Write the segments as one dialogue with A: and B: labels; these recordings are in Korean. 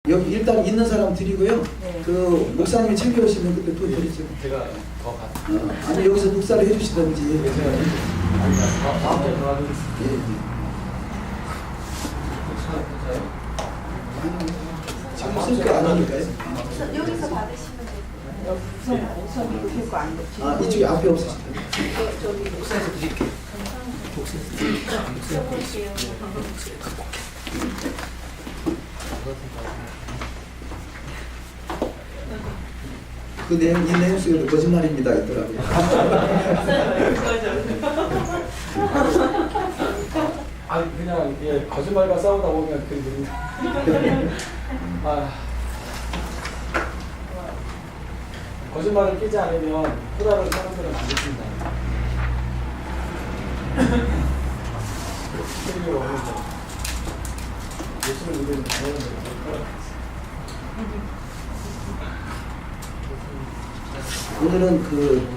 A: 여기 일단 있는 사람 드리고요.
B: 네.
A: 그 목사님이 챙겨오시면 그때 또 드리죠.
C: 제가 더 갔.
A: 아니 여기서 독사를 해주시든지.
C: 제가 다음에 들어가겠습니다.
A: 예. 지금 쓸 거 아니니까요.
B: 여기서 받으시면 돼요. 우선 이렇게 있고 안 돼.
A: 아 이쪽에 앞에 없으시다.
B: 저기
C: 복사해서 드릴게요.
B: 써볼게요.
A: 그 내용 이 내용 속에도 거짓말입니다 있더라고요.
C: 아 그냥 예, 거짓말과 싸우다 보면 그게 됩니다. 아, 거짓말을 끼지 않으면 후라를 사람들은 안 듣습니다. 그리고 오늘도 예수를 믿는 자연을
A: 오늘은 그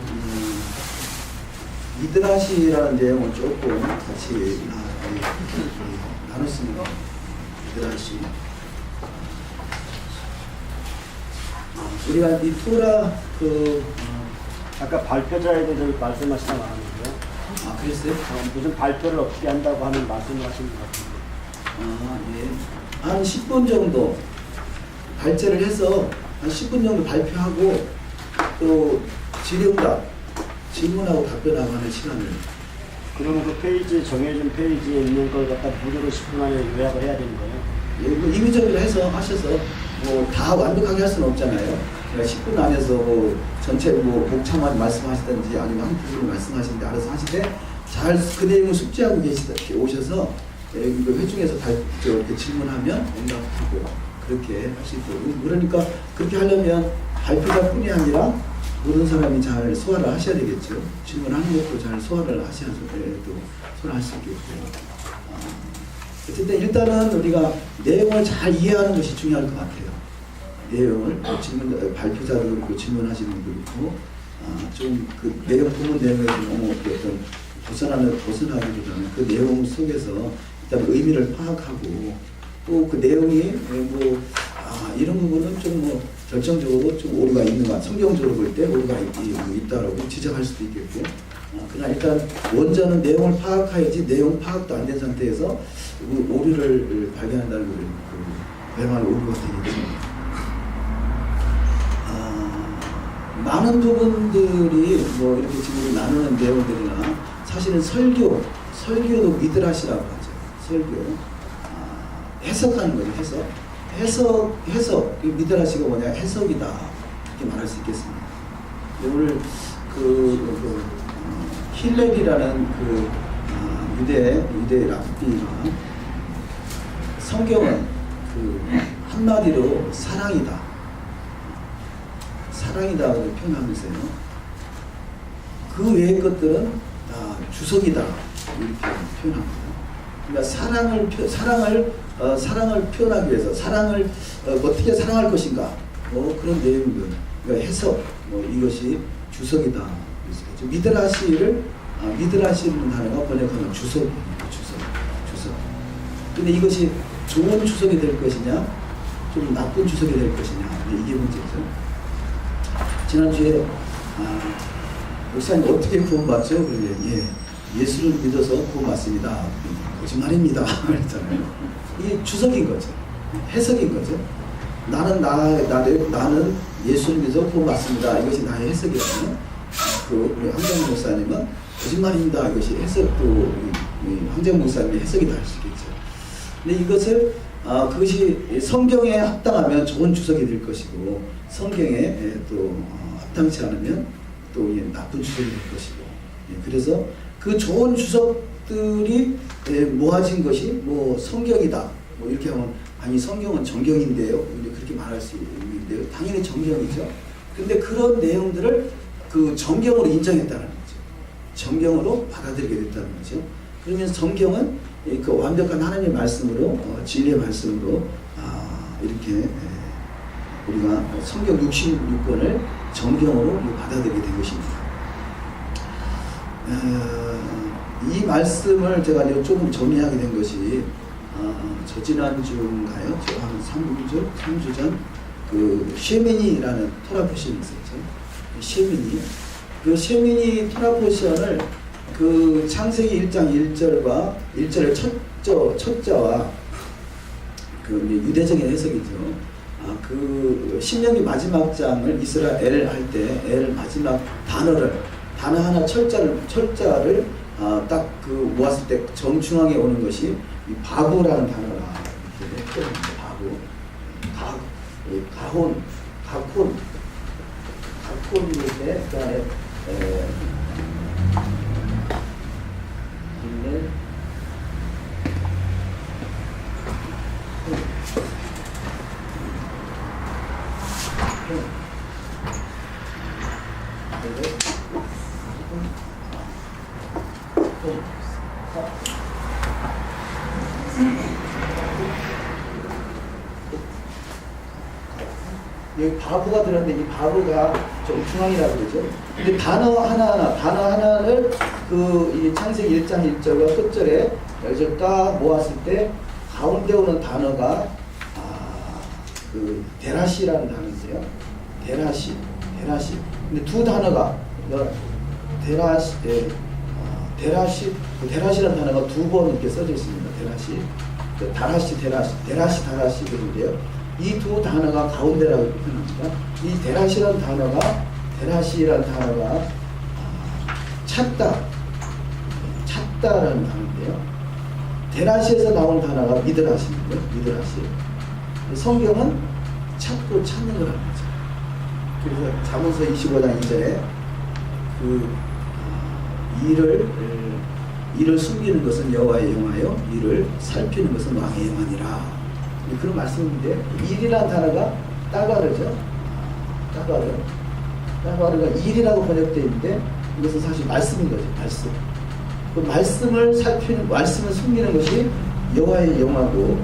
A: 미드라시라는 내용을 조금 같이 나눴습니다. 미드라시. 우리가 이 토라
D: 아까 발표자에 대해서 말씀하시다 말았는데요.
A: 아 그랬어요?
D: 무슨 발표를 어떻게 한다고 하는 말씀을 하시는 것 같은데.
A: 아 예. 한 10분 정도 발제를 해서 한 10분 정도 발표하고 또 질의응답 질문하고 답변하고 하는 시간을.
D: 그러면 그 페이지 정해진 페이지에 있는 걸 갖다 무료로 10분 안에 요약을 해야 되는 거예요?
A: 예, 뭐 임의적으로 해서 하셔서 뭐 다 완벽하게 할 수는 없잖아요. 그러니까 10분 안에서 뭐 전체 뭐 복잡한 말씀하시든지 아니면 한 부분을 말씀하시는데 알아서 하시되 잘 그 내용을 숙지하고 오셔서 그 회중에서 다 이렇게 질문하면 응답하고 그렇게 할 수 있고. 그러니까 그렇게 하려면 발표자뿐이 아니라 모든 사람이 잘 소화를 하셔야 되겠죠. 질문하는 것도 잘 소화를 하셔야 또 소화할 수 있겠고. 어쨌든 일단은 우리가 내용을 잘 이해하는 것이 중요할 것 같아요. 내용을 발표자도 그렇고 질문하시는 분도 그렇고 좀 그 내용 부분 내용에 너무 어떤 벗어나기보다는 그 내용 속에서 일단 의미를 파악하고 또 그 내용이 뭐 이런 부분은 좀 뭐 결정적으로 좀 오류가 있는 것 같아요. 성경적으로 볼 때 오류가 있다라고 지적할 수도 있겠고. 그러나 일단 원전은 내용을 파악해야지 내용 파악도 안 된 상태에서 오류를 발견한다는 그야말로 오류가 되겠죠. 많은 부분들이 뭐 이렇게 지금 나누는 내용들이나 사실은 설교도 미드라시라고 하죠. 설교. 해석하는 거죠. 해석. 미드라시가 뭐냐? 해석이다. 이렇게 말할 수 있겠습니다. 오늘 힐렐이라는 유대 랍비가 성경은 한마디로 사랑이다라고 표현하면서요. 그 외의 것들은 다 주석이다 이렇게 표현합니다. 그러니까 사랑을 표현하기 위해서 사랑을 어떻게 사랑할 것인가 그런 내용들, 그러니까 해석 이것이 주석이다. 미드라시는 단어가 번역하면 주석입니다. 주석. 근데 이것이 좋은 주석이 될 것이냐, 좀 나쁜 주석이 될 것이냐, 이게 문제죠. 지난주에 목사님 어떻게 구원받죠? 그러면 예수를 믿어서 구원받습니다. 거짓말입니다. 그랬잖아요. 이게 주석인 거죠. 해석인 거죠. 나는 예수를 믿어서 구원받습니다. 이것이 나의 해석이라면 우리 황정 목사님은 거짓말입니다. 이것이 해석도 황정 목사님의 해석이다 할 수 있겠죠. 근데 이것을 그것이 성경에 합당하면 좋은 주석이 될 것이고 성경에 또 합당치 않으면 또 나쁜 주석이 될 것이고 그래서 그 좋은 주석들이 모아진 것이 뭐 성경이다. 뭐 이렇게 하면 아니 성경은 정경인데요. 그렇게 말할 수 있는데요. 당연히 정경이죠. 근데 그런 내용들을 그 정경으로 인정했다는 거죠. 정경으로 받아들이게 됐다는 거죠. 그러면 성경은 그 완벽한 하나님의 말씀으로 진리의 말씀으로 이렇게 우리가 성경 66권을 정경으로 받아들이게 된 것입니다. 이 말씀을 제가 조금 정리하게 된 것이 저지난주인가요? 한 3주 전, 그, 쉐미니라는 토라 포션이 있었죠. 쉐미니. 그 쉐미니 토라 포션을 그 창세기 1장 1절과 1절의 첫자와 그 유대적인 해석이죠. 그 신명기 마지막 장을 이스라엘 할 때 엘 마지막 단어 하나 철자를 딱 그 모았을 때 정중앙에 오는 것이 이 바구라는 단어가 이렇게 표현합니다. 바구, 가콘인데 그다음에 여기 바보가 들었는데 이 바보가 좀 중앙이라고 그러죠. 근데 단어 하나를 이 창세기 1장 1절과 끝절에 여기서 딱 모았을 때 가운데 오는 단어가 그 데라시라는 단어인데요. 데라시. 근데 두 단어가 데라시라는 단어가 두 번 이렇게 써져 있습니다. 데라시 그런데요. 이 두 단어가 가운데라고 표현합니다. 이 데라시라는 단어가 찾다라는 단어인데요. 데라시에서 나온 단어가 미드라시인데요. 성경은 찾고 찾는 거라는 거죠. 그래서 잠언서 25장 2절에 일을 숨기는 것은 여호와의 영화요, 일을 살피는 것은 왕의 영화니라. 그런 말씀인데, 일이라는 단어가 따바르죠. 따바르가 일이라고 번역되어 있는데, 이것은 사실 말씀인 거죠. 그 말씀을 숨기는 것이 여호와의 영화고,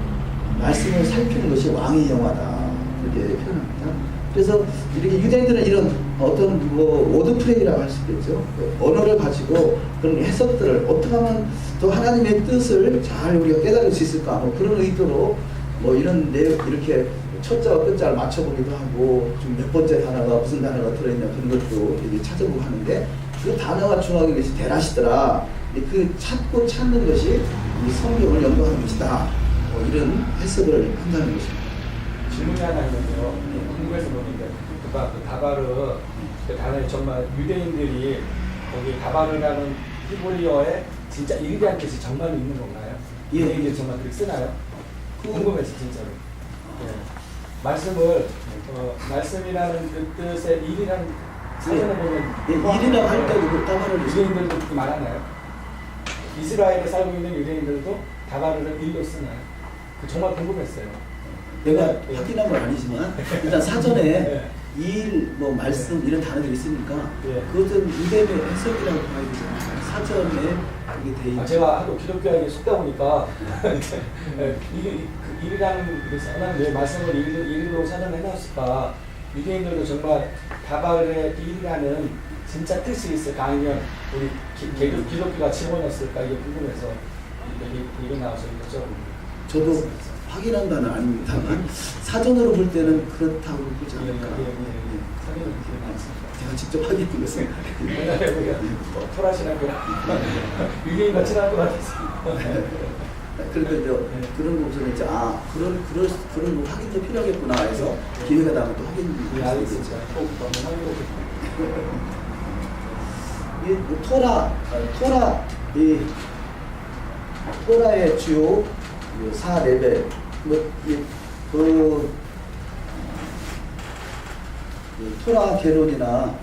A: 말씀을 살피는 것이 왕의 영화다. 이렇게 표현합니다. 그래서 이렇게 유대인들은 이런 어떤 워드플레이라고 할 수 있겠죠. 언어를 가지고 그런 해석들을 어떻게 하면 또 하나님의 뜻을 잘 우리가 깨달을 수 있을까, 그런 의도로 이런 내용 이렇게 첫자와 끝자를 맞춰보기도 하고, 좀 몇 번째 단어가 무슨 단어가 들어있냐 그런 것도 이렇게 찾아보고 하는데, 그 단어가 중요한 것이 데라시더라. 그 찾고 찾는 것이 이 성경을 연구하는 것이다. 이런 해석을 한다는 것입니다.
C: 질문이 하나 있는데요. 궁금해서 보는데, 그 다바르 그 단어에 정말 유대인들이 거기 다바르라는 히브리어에 진짜 일이라는 뜻이 정말 있는 건가요?
A: 예.
C: 유대인들이 정말 그렇게 쓰나요? 궁금해서 진짜로. 예. 말씀을 말씀이라는 그 뜻의 일이라는 사전에 보면
A: 일이라고 할 때도 그 다바르를
C: 유대인들도 그렇게 말하나요? 이스라엘에 살고 있는 유대인들도 다바르를 일로 쓰나요? 정말 궁금했어요.
A: 내가
C: 예.
A: 확인한 건 아니지만 일단 사전에
C: 예.
A: 일, 말씀 이런 단어들이 있으니까
C: 예.
A: 그것은 유대의 해석이라고 봐야 되잖아요. 사전에 그게 돼 있는.
C: 제가 하도 기독교에 속다 보니까 이게 그 일이라는 왜 말씀을 일로 사전에 해놨을까? 유대인들도 정말 다발의 일이라는 진짜 뜻이 있을까? 아니면 우리 기독교가 집어넣었을까? 이게 궁금해서 이게 나와서 여쭤봅니다.
A: 저도 확인한 바는 아닙니다만 사전으로 볼 때는 그렇다고 보지 않을까.
C: 사전으로 기억나습니다.
A: 제가 직접 확인한 것은
C: 옛날에 우리가 토라시나 유대인과 친한 것 같았어요.
A: 그런데 그런 거 보면 이제 그런 거 확인도 필요하겠구나 해서 기회가 나면 또 확인을
C: 진짜
A: 이 토라의 주요 4레벨 토라 개론이나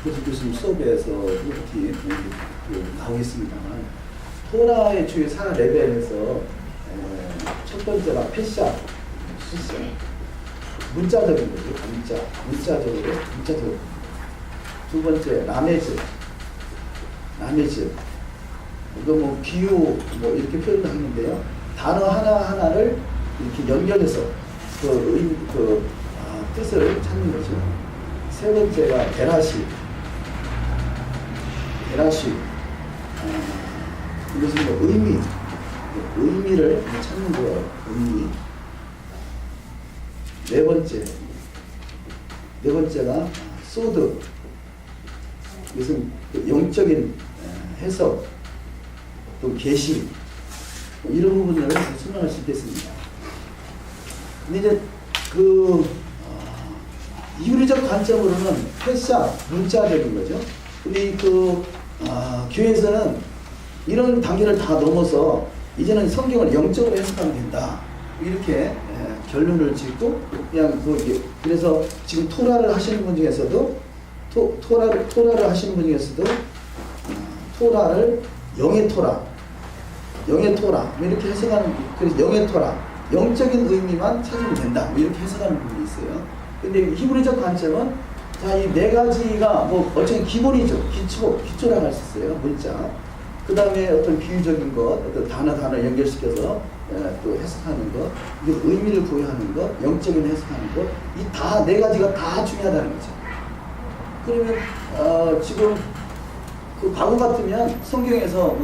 A: 교수 교수님 수업에서 이렇게 나오겠습니다만, 토라의 주요 4레벨에서 첫 번째가 패샤, 문자적인 거죠. 문자적으로. 두 번째 라메즈. 이거 기호 이렇게 표현도 하는데요. 단어 하나를 이렇게 연결해서 뜻을 찾는 거죠. 세 번째가 데라시. 이것은 의미 의미를 찾는 거예요. 의미. 네 번째가 소드. 이것은 그 영적인 해석, 또 계시, 이런 부분을 설명할 수 있겠습니다. 근데 이제 이론적 관점으로는 패사, 문자적인 거죠. 근데 교회에서는 이런 단계를 다 넘어서 이제는 성경을 영적으로 해석하면 된다. 이렇게 결론을 짓고 그냥 그래서 지금 토라를 하시는 분 중에서도 토라를 하시는 분 중에서도 토라를 영의 토라 이렇게 해석하는, 그래서 영의 토라, 영적인 의미만 찾으면 된다. 이렇게 해석하는 부분이 있어요. 근데 히브리적 관점은 자, 이 네 가지가 뭐 어쨌든 기본이죠. 기초라고 할 수 있어요. 문자. 그 다음에 어떤 비유적인 것, 어떤 단어 연결시켜서 또 해석하는 것, 의미를 부여하는 것, 영적인 해석하는 것, 이 다 네 가지가 다 중요하다는 거죠. 그러면 지금 그 과거 같으면 성경에서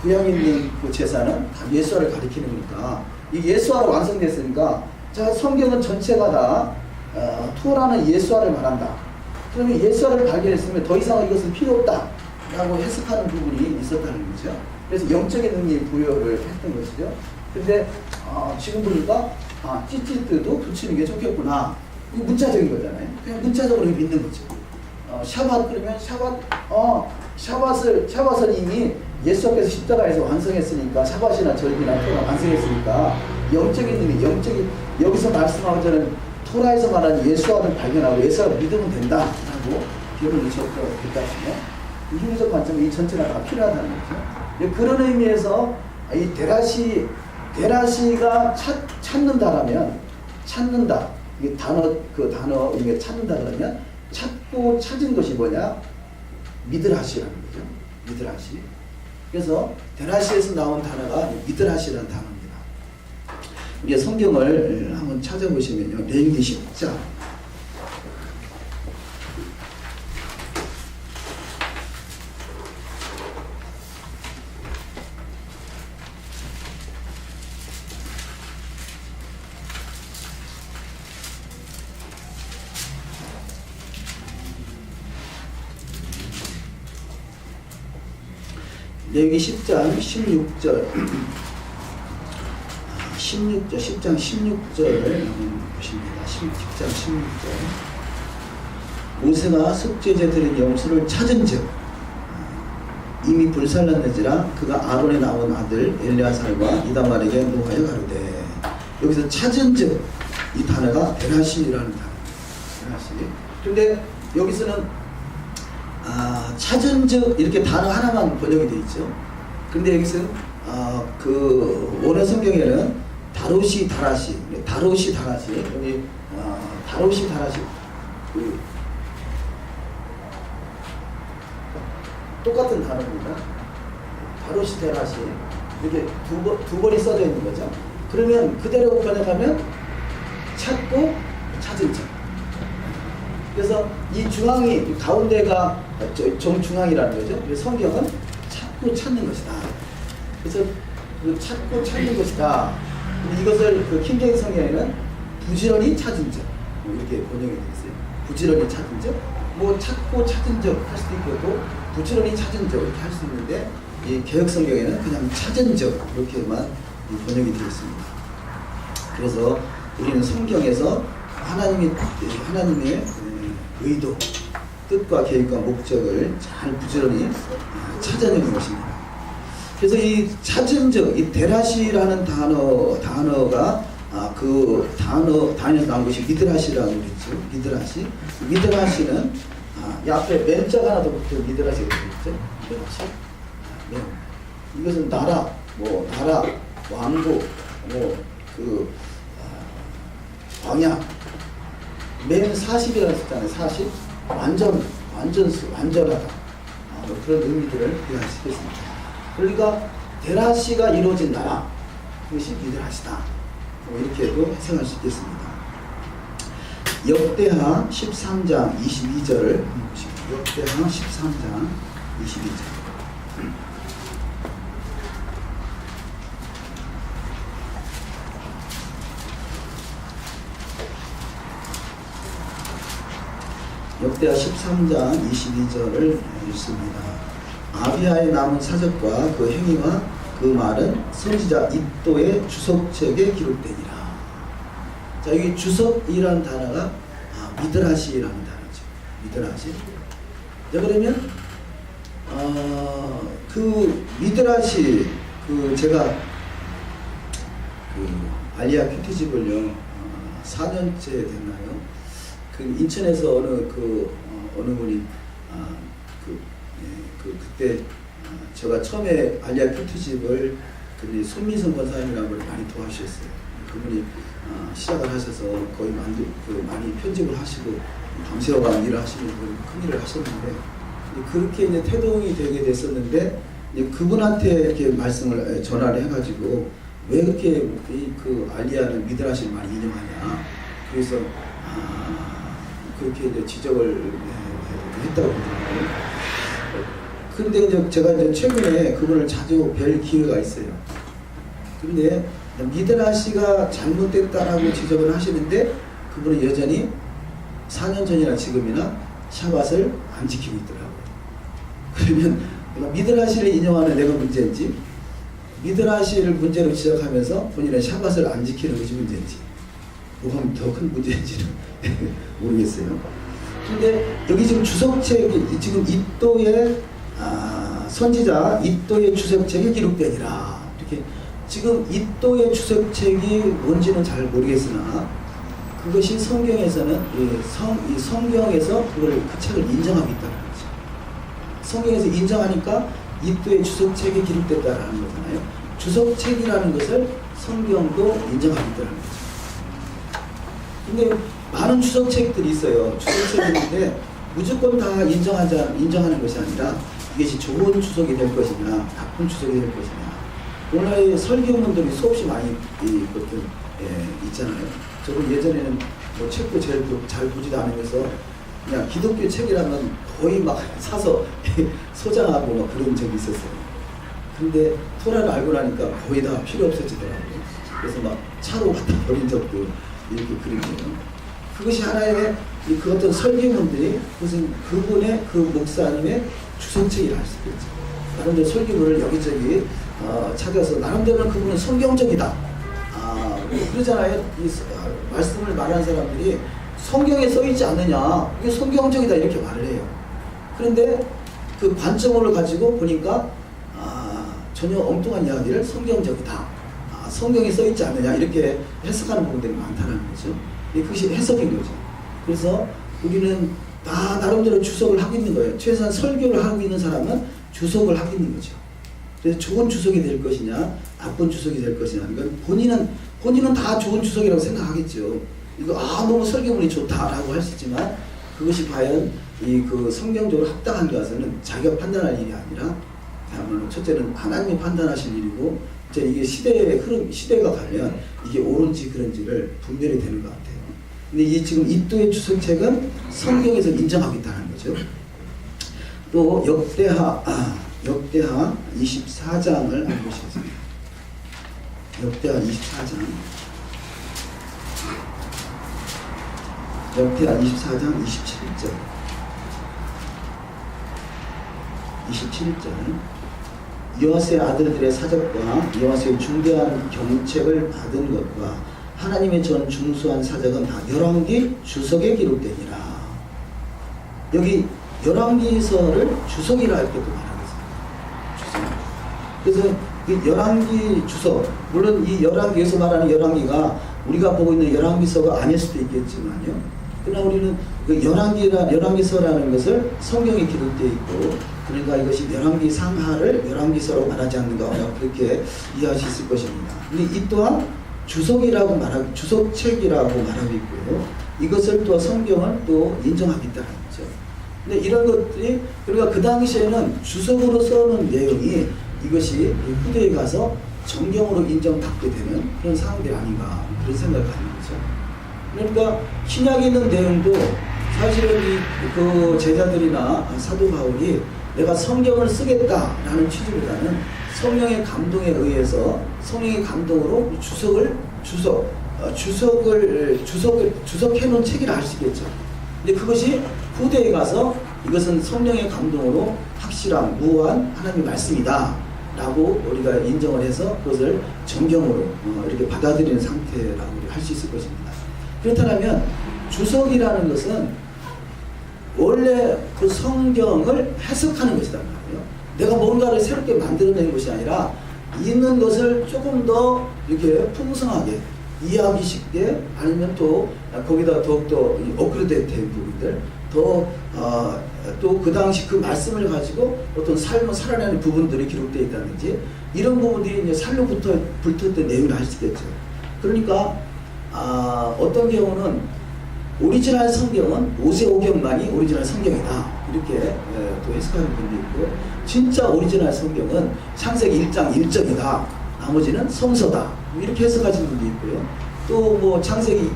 A: 구약에 있는 그 제사는 다 예수화를 가리키는 거니까 이 예수화로 완성됐으니까 자, 성경은 전체가 다 토라는 예수화를 말한다. 그러면 예수화를 발견했으면 더 이상 이것은 필요 없다 라고 해석하는 부분이 있었다는 거죠. 그래서 영적인 의미 부여를 했던 것이죠. 근데 지금 보니까 찌찌뜨도 붙이는 게 좋겠구나. 이거 문자적인 거잖아요. 그냥 문자적으로 믿는 거죠. 샤밧 그러면 샤밧을 이미 예수께서 십자가에서 완성했으니까, 샤밧이나 절기나 토라 완성했으니까 영적인 의미, 여기서 말씀하고 저는 토라에서 말하는 예수와를 발견하고 예수와 믿으면 된다라고 결론을 줬다 하시면 이 힘적 관점이 이 전체가 다 필요하다는 거죠. 그런 의미에서 이 데라시가 찾는다라면, 찾는다, 이 단어 이게 찾는다 그러면 찾고 찾은 것이 뭐냐? 미드라시라는 거죠. 미드라시. 그래서 데라시에서 나온 단어가 미드라시라는 단어입니다. 우리가 성경을 한번 찾아보시면요, 레위기 10장. 레위기 10장 16절 10장 16절을 보십니다. 10장 16절. 모세가 속죄제 드린 염소를 찾은즉 이미 불살랐는지라 그가 아론의 나온 아들 엘리아살과 이다말에게 노하여 가로되. 여기서 찾은즉 이 단어가 데라시라는 단어입니다. 데라시. 근데 여기서는 찾은즉 이렇게 단어 하나만 번역이 되어 있죠. 근데 여기서는 그 원어 성경에는 다로시 다라시 여기 다로시 다라시 똑같은 단어입니다. 다로시 다라시 이렇게 두 번이 써져 있는 거죠. 그러면 그대로 번역하면 찾고 찾은 즉. 그래서 이 중앙이 가운데가 정중앙이라는 거죠. 그래서 성경은 찾고 찾는 것이다. 그래서 찾고 찾는 것이다. 이것을 그 킹제임스 성경에는 부지런히 찾은 적 이렇게 번역이 되어 있어요. 부지런히 찾은 적, 뭐 찾고 찾은 적 할 수도 있고 또 부지런히 찾은 적 이렇게 할 수 있는데 이 개역 성경에는 그냥 찾은 적 이렇게만 번역이 되어 있습니다. 그래서 우리는 성경에서 하나님의 의도, 뜻과 계획과 목적을 잘 부지런히 찾아내는 것입니다. 그래서 이 찾은 적, 이 데라시라는 단어가 그 단어에서 나온 것이 미드라시라고 그랬죠. 미드라시는 이 앞에 맨자가 하나 더 붙어 미드라시가 되겠죠. 미드라시. 이것은 나라, 왕국, 광야. 맨 40이라는 숫자는 40, 완전하다. 그런 의미들을 부여할 수 있겠습니다. 그러니까 데라시가 이루어진 나라, 그것이 미드라시다. 이렇게도 해석할 수 있겠습니다. 역대하 13장 22절을 보십시오. 역대하 13장 22절. 역대하 13장 22절을 읽습니다. 아비야의 남은 사적과 그 행위와 그 말은 선지자 id도의 주석책에 기록되니라. 자, 여기 주석이라는 단어가 미드라시라는 단어죠. 미드라시. 자, 그러면 그 미드라시 제가 알리야 큐티집을요 4년째 됐나요? 그 인천에서 어느 분이 그때 제가 처음에 알리야 큐티집을 손민성 권사님이라는 분이 많이 도와주셨어요. 그분이 시작을 하셔서 거의 많이 편집을 하시고 밤새워가 일을 하시는 큰 일을 하셨는데 그렇게 이제 태동이 되게 됐었는데 이제 그분한테 이렇게 말씀을 전화를 해가지고 왜 그렇게 그 알리야는 미드라시를 많이 인용하냐 그래서 그렇게 이제 지적을 했다고 그러더라고요. 근데 이제 제가 이제 최근에 그분을 자주 뵐 기회가 있어요. 근데 미드라시가 잘못됐다라고 지적을 하시는데 그분은 여전히 4년 전이나 지금이나 샤밧을 안 지키고 있더라고요. 그러면 미드라시를 인용하는 내가 문제인지 미드라시를 문제로 지적하면서 본인은 샤밧을 안 지키는 것이 문제인지 뭐가 더 큰 문제인지는 모르겠어요. 근데 여기 지금 주석책이 지금 id도의 선지자 id도의 주석책에 기록되니라 이렇게 지금 id도의 주석책이 뭔지는 잘 모르겠으나 그것이 성경에서는 이 성경에서 그 책을 인정하고 있다는 거죠. 성경에서 인정하니까 id도의 주석책에 기록됐다라는 거잖아요. 주석책이라는 것을 성경도 인정하고 있다는 거죠. 근데 많은 주석책들이 있어요. 주석책인데 무조건 다 인정하는 것이 아니라 이것이 좋은 주석이 될 것이냐 나쁜 주석이 될 것이냐 오늘의 설교문들이 수없이 많이 있잖아요. 저도 예전에는 뭐 책도 제일 잘 보지도 않으면서 그냥 기독교 책이라면 거의 막 사서 소장하고 막 그런 적이 있었어요. 근데 토라를 알고 나니까 거의 다 필요 없어지더라고요. 그래서 막 차로 갖다 버린 적도 이렇게 그리고요. 그것이 하나의 그 어떤 설교문들이 무슨 그분의 그 목사님의 주석책이라 할 수도 있죠. 나름대로 설교문을 여기저기 찾아서 나름대로는 그분은 성경적이다. 그러잖아요. 말씀을 말하는 사람들이 성경에 써있지 않느냐 이게 성경적이다 이렇게 말을 해요. 그런데 그 관점을 가지고 보니까 전혀 엉뚱한 이야기를 성경적이다. 성경에 써있지 않느냐 이렇게 해석하는 부분들이 많다는 거죠. 그것이 해석인 거죠. 그래서 우리는 다 나름대로 주석을 하고 있는 거예요. 최소한 설교를 하고 있는 사람은 주석을 하고 있는 거죠. 그래서 좋은 주석이 될 것이냐 나쁜 주석이 될 것이냐 이건 본인은 다 좋은 주석이라고 생각하겠죠. 이거 너무 설교문이 좋다라고 할 수 있지만 그것이 과연 그 성경적으로 합당한 것은 자기가 판단할 일이 아니라 그야말로 첫째는 하나님이 판단하실 일이고 이제 이게 시대의 흐름 시대가 가면 이게 옳은지 그런지를 분별이 되는 것 같아요. 근데 이 지금 id도의 주석책은 성경에서 인정하고 있다는 거죠. 또 역대하 24장을 알고 계시겠습니다. 역대하 24장. 역대하 24장 27절. 여호와의 아들들의 사적과 여호와의 중대한 경책을 받은 것과 하나님의 전 중수한 사적은 다 열왕기 주석에 기록되니라. 여기 열왕기서를 주석이라 이렇게 또 말하겠습니다. 그래서 이 열왕기 주석, 물론 이 열왕기에서 말하는 열왕기가 우리가 보고 있는 열왕기서가 아닐 수도 있겠지만요. 그러나 우리는 그 열왕기서라는 것을 성경에 기록되어 있고, 그러니까 이것이 열왕기 상하를 열왕기서로 말하지 않는가 그렇게 이해할 수 있을 것입니다. 근데 이 또한 주석이라고 주석책이라고 말하고 있고요. 이것을 또 성경은 또 인정하고 있다는 거죠. 근데 이런 것들이 그러니까 그 당시에는 주석으로 써놓은 내용이 이것이 후대에 가서 정경으로 인정받게 되는 그런 상황들이 아닌가 그런 생각을 하는 거죠. 그러니까 신약에 있는 내용도 사실은 그 제자들이나 사도 바울이 내가 성경을 쓰겠다라는 취지보다는 성령의 감동에 의해서 성령의 감동으로 주석해 놓은 책이라 할 수 있겠죠. 근데 그것이 후대에 가서 이것은 성령의 감동으로 확실한 무한 하나님의 말씀이다 라고 우리가 인정을 해서 그것을 정경으로 이렇게 받아들이는 상태라고 할 수 있을 것입니다. 그렇다면 주석이라는 것은 원래 그 성경을 해석하는 것이란 말이에요. 내가 뭔가를 새롭게 만들어낸 것이 아니라 있는 것을 조금 더 이렇게 풍성하게 이해하기 쉽게, 아니면 또 거기다 더욱더 업그레이드 된 부분들, 또 그 당시 그 말씀을 가지고 어떤 삶을 살아내는 부분들이 기록되어 있다든지 이런 부분들이 이제 살로 붙었던 내용을 할 수 있겠죠. 그러니까 어떤 경우는 오리지널 성경은 모세오경만이 오리지널 성경이다 이렇게 또 해석하는 분도 있고, 진짜 오리지널 성경은 창세기 1장 1절이다 나머지는 성서다 이렇게 해석하시는 분도 있고요. 또 뭐 창세기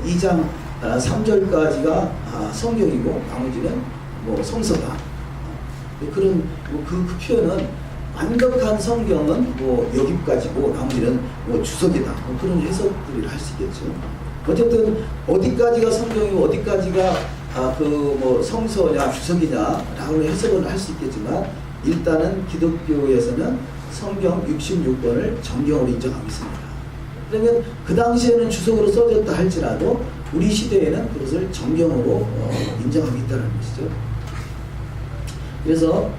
A: 2장 3절까지가 성경이고 나머지는 뭐 성서다. 그런 그 표현은 완벽한 성경은 뭐 여기까지고 나머지는 뭐 주석이다. 뭐 그런 해석들을 할 수 있겠죠. 어쨌든 어디까지가 성경이고 어디까지가 그 뭐 성서냐 주석이냐라고 해석을 할 수 있겠지만, 일단은 기독교에서는 성경 66권을 정경으로 인정하고 있습니다. 그러면 그 당시에는 주석으로 써졌다 할지라도 우리 시대에는 그것을 정경으로 인정하고 있다는 것이죠. 그래서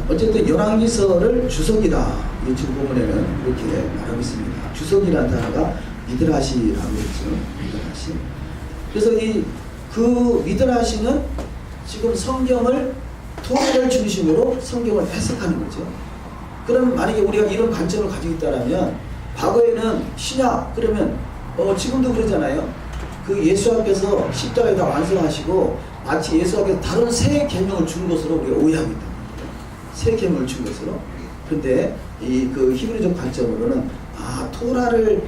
A: 어쨌든 열왕기서를 주석이다. 지금 부분에는 이렇게 말하고 있습니다. 주석이라는 단어가 미드라시라고 했죠. 미드라시. 그래서 그 미드라시는 지금 성경을 토라를 중심으로 성경을 해석하는 거죠. 그럼 만약에 우리가 이런 관점을 가지고 있다면, 과거에는 신약 그러면 지금도 그러잖아요. 그 예수님께서 십자가에 다 완성하시고 마치 예수님께서 다른 새 계명을 준 것으로 우리가 오해하고 있다. 새 계명을 준 것으로. 그런데 그 히브리적 관점으로는 토라를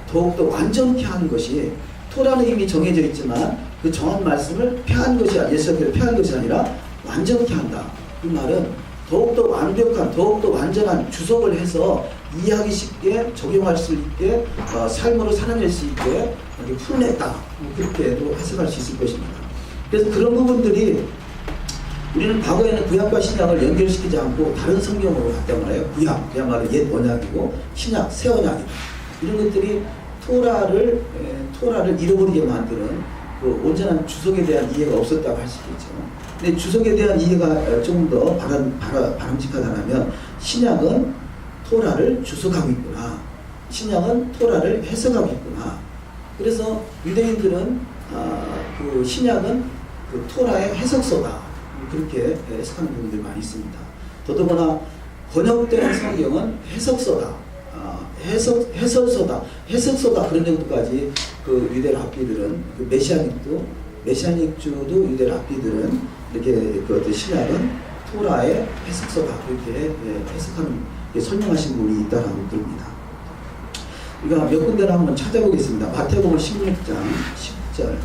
A: 더욱더 완전케 하는 것이, 토라는 이미 정해져 있지만 그 정한 말씀을 폐한 것이, 예수님께서 폐한 것이 아니라 완전케 한다. 이 말은 더욱더 완벽한, 더욱더 완전한 주석을 해서 이해하기 쉽게 적용할 수 있게 삶으로 살아낼 수 있게 풀어냈다. 그렇게도 해석할 수 있을 것입니다. 그래서 그런 부분들이 우리는 과거에는 구약과 신약을 연결시키지 않고 다른 성경으로 갔단 말이에요. 구약, 그야말로 옛 언약이고 신약, 새 언약이다. 이런 것들이 토라를 잃어버리게 만드는 그 온전한 주석에 대한 이해가 없었다고 할 수 있겠죠. 근데 주석에 대한 이해가 조금 더 바람직하다면, 신약은 토라를 주석하고 있구나. 신약은 토라를 해석하고 있구나. 그래서 유대인들은 그 신약은 그 토라의 해석서다. 그렇게 해석하는 부분들이 많이 있습니다. 더더구나 번역된 성경은 해석서다. 해석서다. 그런 정도까지 그 유대 랍비들은, 그 메시아닉주도 유대 랍비들은 이렇게 그 신약은 토라의 해석서다. 그렇게 해석하는, 설명하신 분이 있다라고 그럽니다. 우리가 몇 군데를 한번 찾아보겠습니다. 마태복음 16장 10절.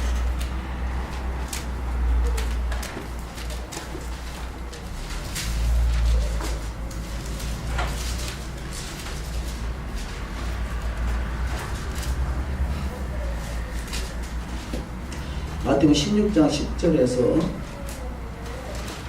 A: 마태복음 16장 10절에서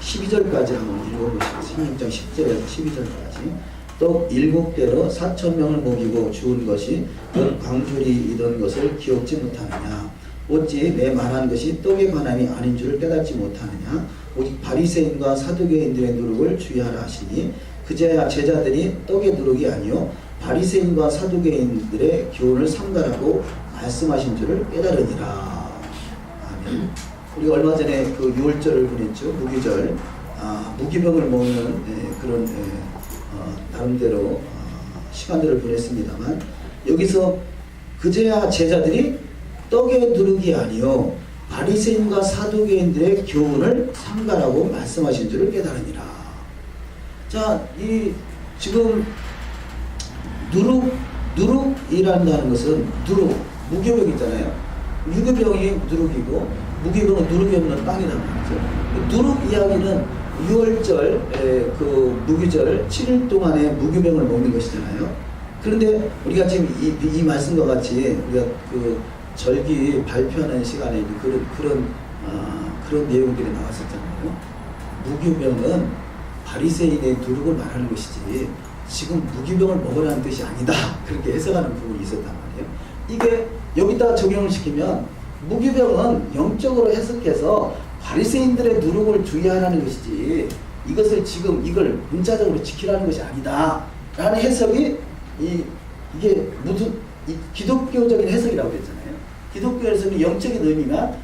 A: 12절까지 한번 읽어보시죠. 16장 10절에서 12절까지. 떡 7개로 4,000명을 먹이고 죽은 것이 넌 광주리이던 것을 기억지 못하느냐. 어찌 내 말한 것이 떡에 관함이 아닌 줄을 깨닫지 못하느냐. 오직 바리새인과 사두개인들의 누룩을 주의하라 하시니 그제야 제자들이 떡의 누룩이 아니요 바리새인과 사두개인들의 교훈을 삼가라고 말씀하신 줄을 깨달으니라. 아멘. 우리가 얼마 전에 그 6월절을 보냈죠. 무기절. 무기병을 먹는 그런 나름대로 시간들을 보냈습니다만, 여기서 그제야 제자들이 떡의 누룩이 아니요 바리새인과 사두개인들의 교훈을 삼가라고 말씀하신 줄을 깨달으니라. 자, 지금 누룩이란다는 것은 무교병 있잖아요. 유교병이 누룩이고 무교병은 누룩이 없는 땅이란 말이죠. 누룩 이야기는 6월절 그 무교절 7일 동안에 무교병을 먹는 것이잖아요. 그런데 우리가 지금 이 말씀과 같이 우리가 그 절기 발표하는 시간에 그런 내용들이 나왔었잖아요. 무교병은 바리새인의 누룩을 말하는 것이지 지금 무교병을 먹으라는 뜻이 아니다. 그렇게 해석하는 부분이 있었단 말이에요. 이게 여기다 적용을 시키면 무교병은 영적으로 해석해서 바리새인들의 누룩을 주의하라는 것이지 이것을 지금 이걸 문자적으로 지키라는 것이 아니다. 라는 해석이 이게 무슨 기독교적인 해석이라고 했잖아요. 기독교에서는 영적인 의미만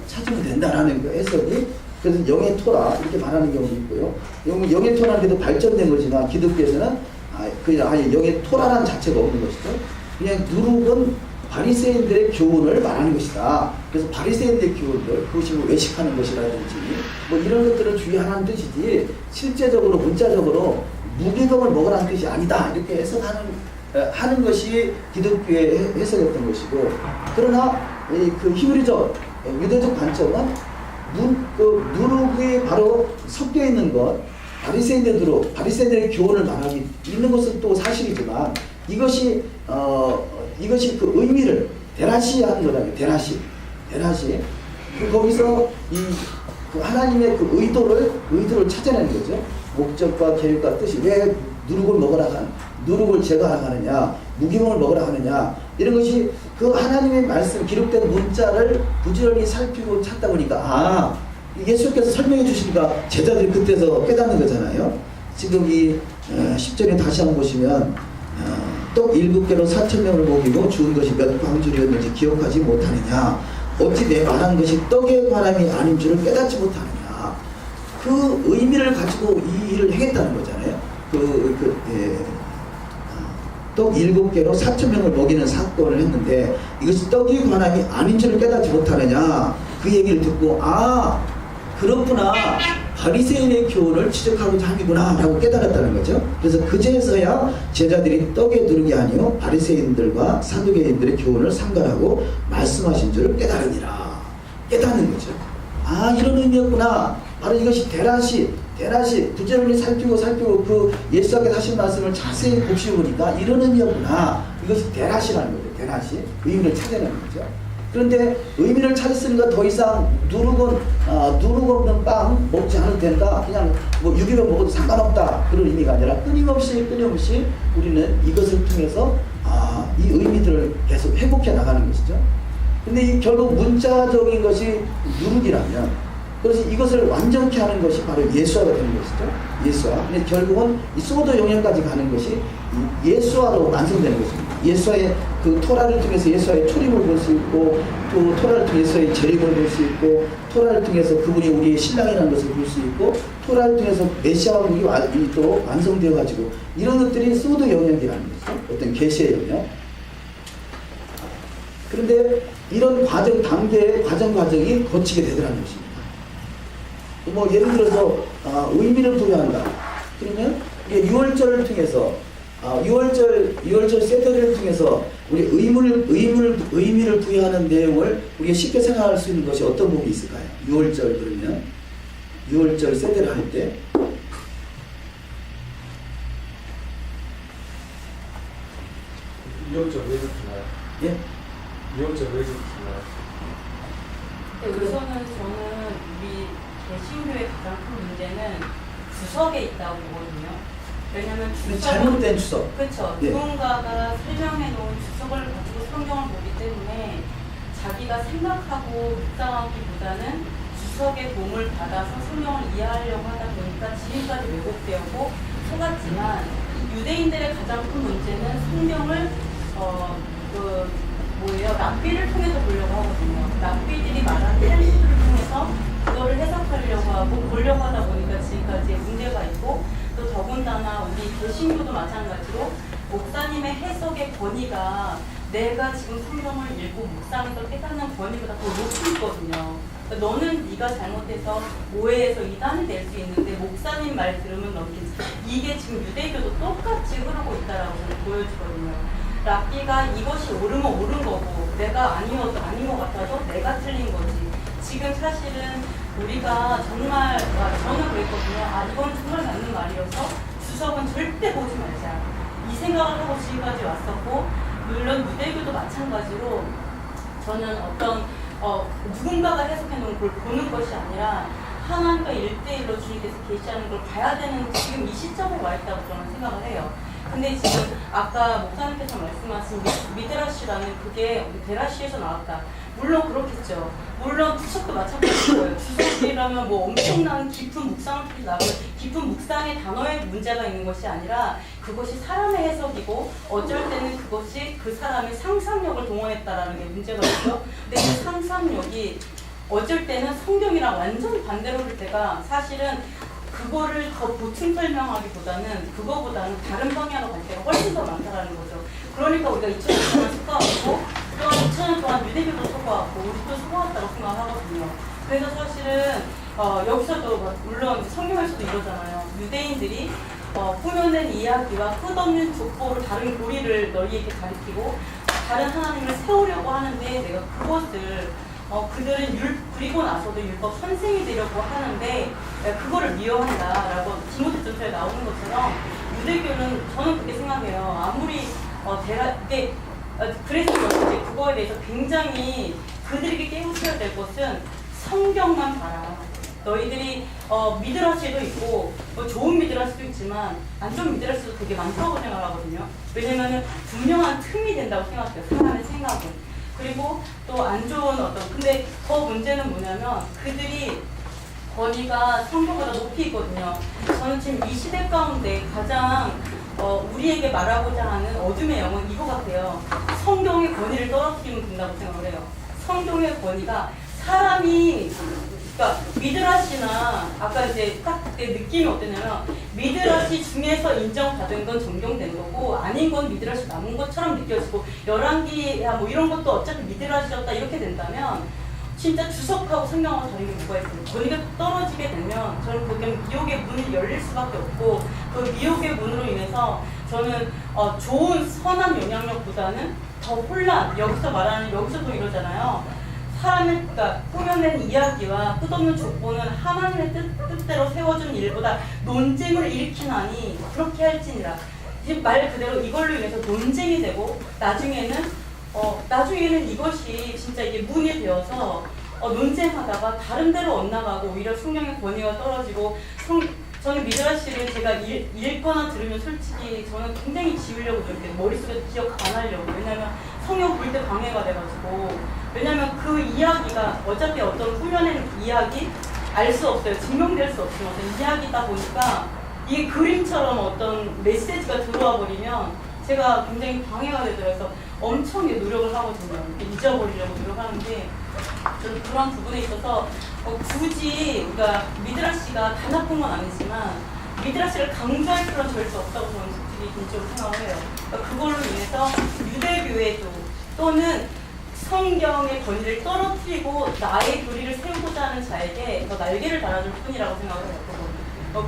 A: 찾으면 된다라는 그 해석이 그래서 영의 토라 이렇게 말하는 경우도 있고요. 영의 토라는 게도 발전된 거지만 기독교에서는 그냥 아예 영의 토라라는 자체가 없는 것이죠. 그냥 누룩은 바리새인들의 교훈을 말하는 것이다. 그래서 바리새인들의 교훈들 그것이 뭐 외식하는 것이라든지 뭐 이런 것들을 주의하라는 뜻이지 실제적으로 문자적으로 무교병을 먹으라는 뜻이 아니다. 이렇게 해석하는 것이 기독교의 해석이었던 것이고 그러나 그 히브리적 유대적 관점은 누룩이 바로 섞여 있는 것 바리새인들 누룩 바리새인들의 교훈을 말하기 있는 것은 또 사실이지만 이것이 그 의미를 대라시 하는 거잖아요. 대라시 거기서 그 하나님의 그 의도를 찾아내는 거죠. 목적과 계획과 뜻이 왜 누룩을 제거하라 하느냐, 무기명을 먹으라 하느냐 이런 것이 그 하나님의 말씀 기록된 문자를 부지런히 살피고 찾다 보니까 예수께서 설명해 주시니까 제자들이 그때서 깨닫는 거잖아요. 지금 이 10절에 다시 한번 보시면 떡 7개로 4,000명을 먹이고 주은 것이 몇 광줄이었는지 기억하지 못하느냐 어찌 내 말한 것이 떡의 바람이 아닌 줄을 깨닫지 못하느냐 그 의미를 가지고 이 일을 행했다는 거잖아요. 떡 7개로 4,000명을 먹이는 사건을 했는데 이것이 떡이 관함이 아닌 줄을 깨닫지 못하느냐 그 얘기를 듣고 그렇구나 바리새인의 교훈을 취득하고자 함이구나 라고 깨달았다는 거죠. 그래서 그제서야 제자들이 떡의 누룩이 아니요 바리새인들과 사두개인들의 교훈을 상관하고 말씀하신 줄을 깨닫는 거죠. 이런 의미였구나. 바로 이것이 대라시 부지런히 살피고 그 예수께서 하신 말씀을 자세히 곱씹으니까 이런 의미였구나. 이것이 대라시라는 거죠. 대라시 의미를 찾아내는 거죠. 그런데 의미를 찾았으니까 더 이상 누룩 없는 빵 먹지 않아도 된다. 그냥 뭐 유기병 먹어도 상관없다. 그런 의미가 아니라 끊임없이 우리는 이것을 통해서 이 의미들을 계속 회복해 나가는 것이죠. 근데 결국 문자적인 것이 누룩이라면 그래서 이것을 완전케 하는 것이 바로 예수화가 되는 것이죠. 예수화. 근데 결국은 이 소도 영역까지 가는 것이 예수화로 완성되는 것입니다. 예수화의 그 토라를 통해서 예수화의 초림을 볼 수 있고 또 토라를 통해서 예수화의 재림을 볼 수 있고 토라를 통해서 그분이 우리의 신랑이라는 것을 볼 수 있고 토라를 통해서 메시아가 또 완성되어 가지고 이런 것들이 소도 영역이라는 것이죠. 어떤 계시의 영역. 그런데 이런 과정이 거치게 되더라는 것입니다. 뭐 예를 들어서 의미를 부여한다. 그러면 이게 6월절을 통해서 6월절 세터를 통해서 우리 의미를 부여하는 내용을 우리가 쉽게 생각할 수 있는 것이 어떤 부분이 있을까요? 6월절 그러면 6월절 세터를 할 때
C: 6월절 왜 그렇게 나요?
A: 예?
C: 6월절 왜 그렇게 나요?
B: 우선은 저는 우리 개신교의 가장 큰 문제는 주석에 있다고 보거든요. 왜냐하면
A: 잘못된 주석.
B: 그렇죠.
A: 예.
B: 누군가가 설명해 놓은 주석을 가지고 성경을 보기 때문에 자기가 생각하고 묵상하기보다는 주석의 도움을 받아서 성경을 이해하려고 하다 보니까 지금까지 왜곡되었고 속았지만 유대인들의 가장 큰 문제는 성경을 랍비를 통해서 보려고 하거든요. 랍비들이 말한 텔리스를 통해서 그거를 해석하려고 하고 보려고 하다 보니까 지금까지 문제가 있고 또 더군다나 우리 개신교도 마찬가지로 목사님의 해석의 권위가 내가 지금 성경을 읽고 묵상해서 깨닫는 권위보다 더 높이 있거든요. 그러니까 너는 네가 잘못해서 오해해서 이단이 될 수 있는데 목사님 말 들으면 넌 괜찮아. 이게 지금 유대교도 똑같이 흐르고 있다라고 저는 보여지거든요. 랍비가 이것이 옳으면 옳은 거고 내가 아니어도 아닌 것 같아도 내가 틀린 거지. 지금 사실은 우리가 정말 저는 그랬거든요. 이건 정말 맞는 말이어서 주석은 절대 보지 말자. 이 생각을 하고 지금까지 왔었고 물론 유대교도 마찬가지로 저는 어떤 누군가가 해석해 놓은 걸 보는 것이 아니라 하나님과 1대1로 주님께서 계시하는 걸 봐야 되는 지금 이 시점에 와 있다고 저는 생각을 해요. 근데 지금 아까 목사님께서 말씀하신 미드라시라는 그게 데라시에서 나왔다. 물론 그렇겠죠. 물론 주석도 마찬가지일 거예요. 주석이라면 뭐 엄청난 깊은 묵상을 나고 깊은 묵상의 단어에 문제가 있는 것이 아니라 그것이 사람의 해석이고 어쩔 때는 그것이 그 사람의 상상력을 동원했다라는 게 문제가 있죠. 근데 그 상상력이 어쩔 때는 성경이랑 완전히 반대로 올 때가 사실은 그거를 더 보충 설명하기보다는 그거보다는 다른 방향으로 갈 때가 훨씬 더 많다라는 거죠. 그러니까 우리가 2000년 동안 속아왔고 또 2000년 동안 유대교도 속아왔고 우리도 속아왔다고 생각하거든요. 그래서 사실은 여기서도 물론 성경에서도 이러잖아요. 유대인들이 꾸며낸 이야기와 끝없는 족보로 다른 교리를 너희에게 가리키고 다른 하나님을 세우려고 하는데 내가 그것을 그들은 그리고 나서도 율법 선생이 되려고 하는데 그거를 미워한다라고 디모데전서에 나오는 것처럼 유대교는 저는 그렇게 생각해요. 아무리 그래서 이제 그거에 대해서 굉장히 그들에게 깨우쳐야 될 것은 성경만 봐라. 너희들이 미드라시도 있고 좋은 미드라시도 있지만 안 좋은 미드라시도 되게 많다고 생각하거든요. 왜냐면은 분명한 틈이 된다고 생각해요. 사람의 생각은. 그리고 또 안 좋은 근데 더 문제는 뭐냐면 그들이 권위가 성경보다 높이 있거든요. 저는 지금 이 시대 가운데 가장 우리에게 말하고자 하는 어둠의 영은 이거 같아요. 성경의 권위를 떨어뜨리면 된다고 생각을 해요. 성경의 권위가 사람이 그러니까 미드라시나 아까 이제 딱 그때 느낌이 어땠냐면 미드라시 중에서 인정받은 건 정경된 거고 아닌 건 미드라시 남은 것처럼 느껴지고 열왕기야 뭐 이런 것도 어차피 미드라시였다 이렇게 된다면 진짜 주석하고 성경하고 다른 게 뭐가 있어요. 권위가 떨어지게 되면 저는 그냥 미혹의 문이 열릴 수밖에 없고 그 미혹의 문으로 인해서 저는 좋은 선한 영향력보다는 더 혼란 여기서도 이러잖아요. 사람을 꾸며낸 이야기와 끝없는 족보는 하나님의 뜻대로 세워준 일보다 논쟁을 일으키나니 그렇게 할지니라. 말 그대로 이걸로 인해서 논쟁이 되고 나중에는 이것이 진짜 이게 문이 되어서 논쟁하다가 다른 데로 엇나가고 오히려 성경의 권위가 떨어지고 저는 미드라시를 제가 읽거나 들으면 솔직히 저는 굉장히 지우려고 노력해요. 머릿속에 기억 안 하려고. 왜냐면 성경 볼 때 방해가 돼가지고. 왜냐면 그 이야기가 어차피 어떤 꾸며낸 이야기 알 수 없어요. 증명될 수 없지만 이야기다 보니까 이게 그림처럼 어떤 메시지가 들어와 버리면 제가 굉장히 방해가 되더라고요. 엄청 노력을 하거든요. 잊어버리려고 노력하는데 저는 그런 부분에 있어서 굳이 그러니까 미드라시가 다 나쁜 건 아니지만 미드라시를 강조할 필요는 절대 없다고 저는 솔직히 개인적으로 생각을 해요. 그러니까 그걸로 인해서 유대교회도 또는 성경의 권위를 떨어뜨리고 나의 교리를 세우고자 하는 자에게 더 날개를 달아줄 뿐이라고 생각을 해요.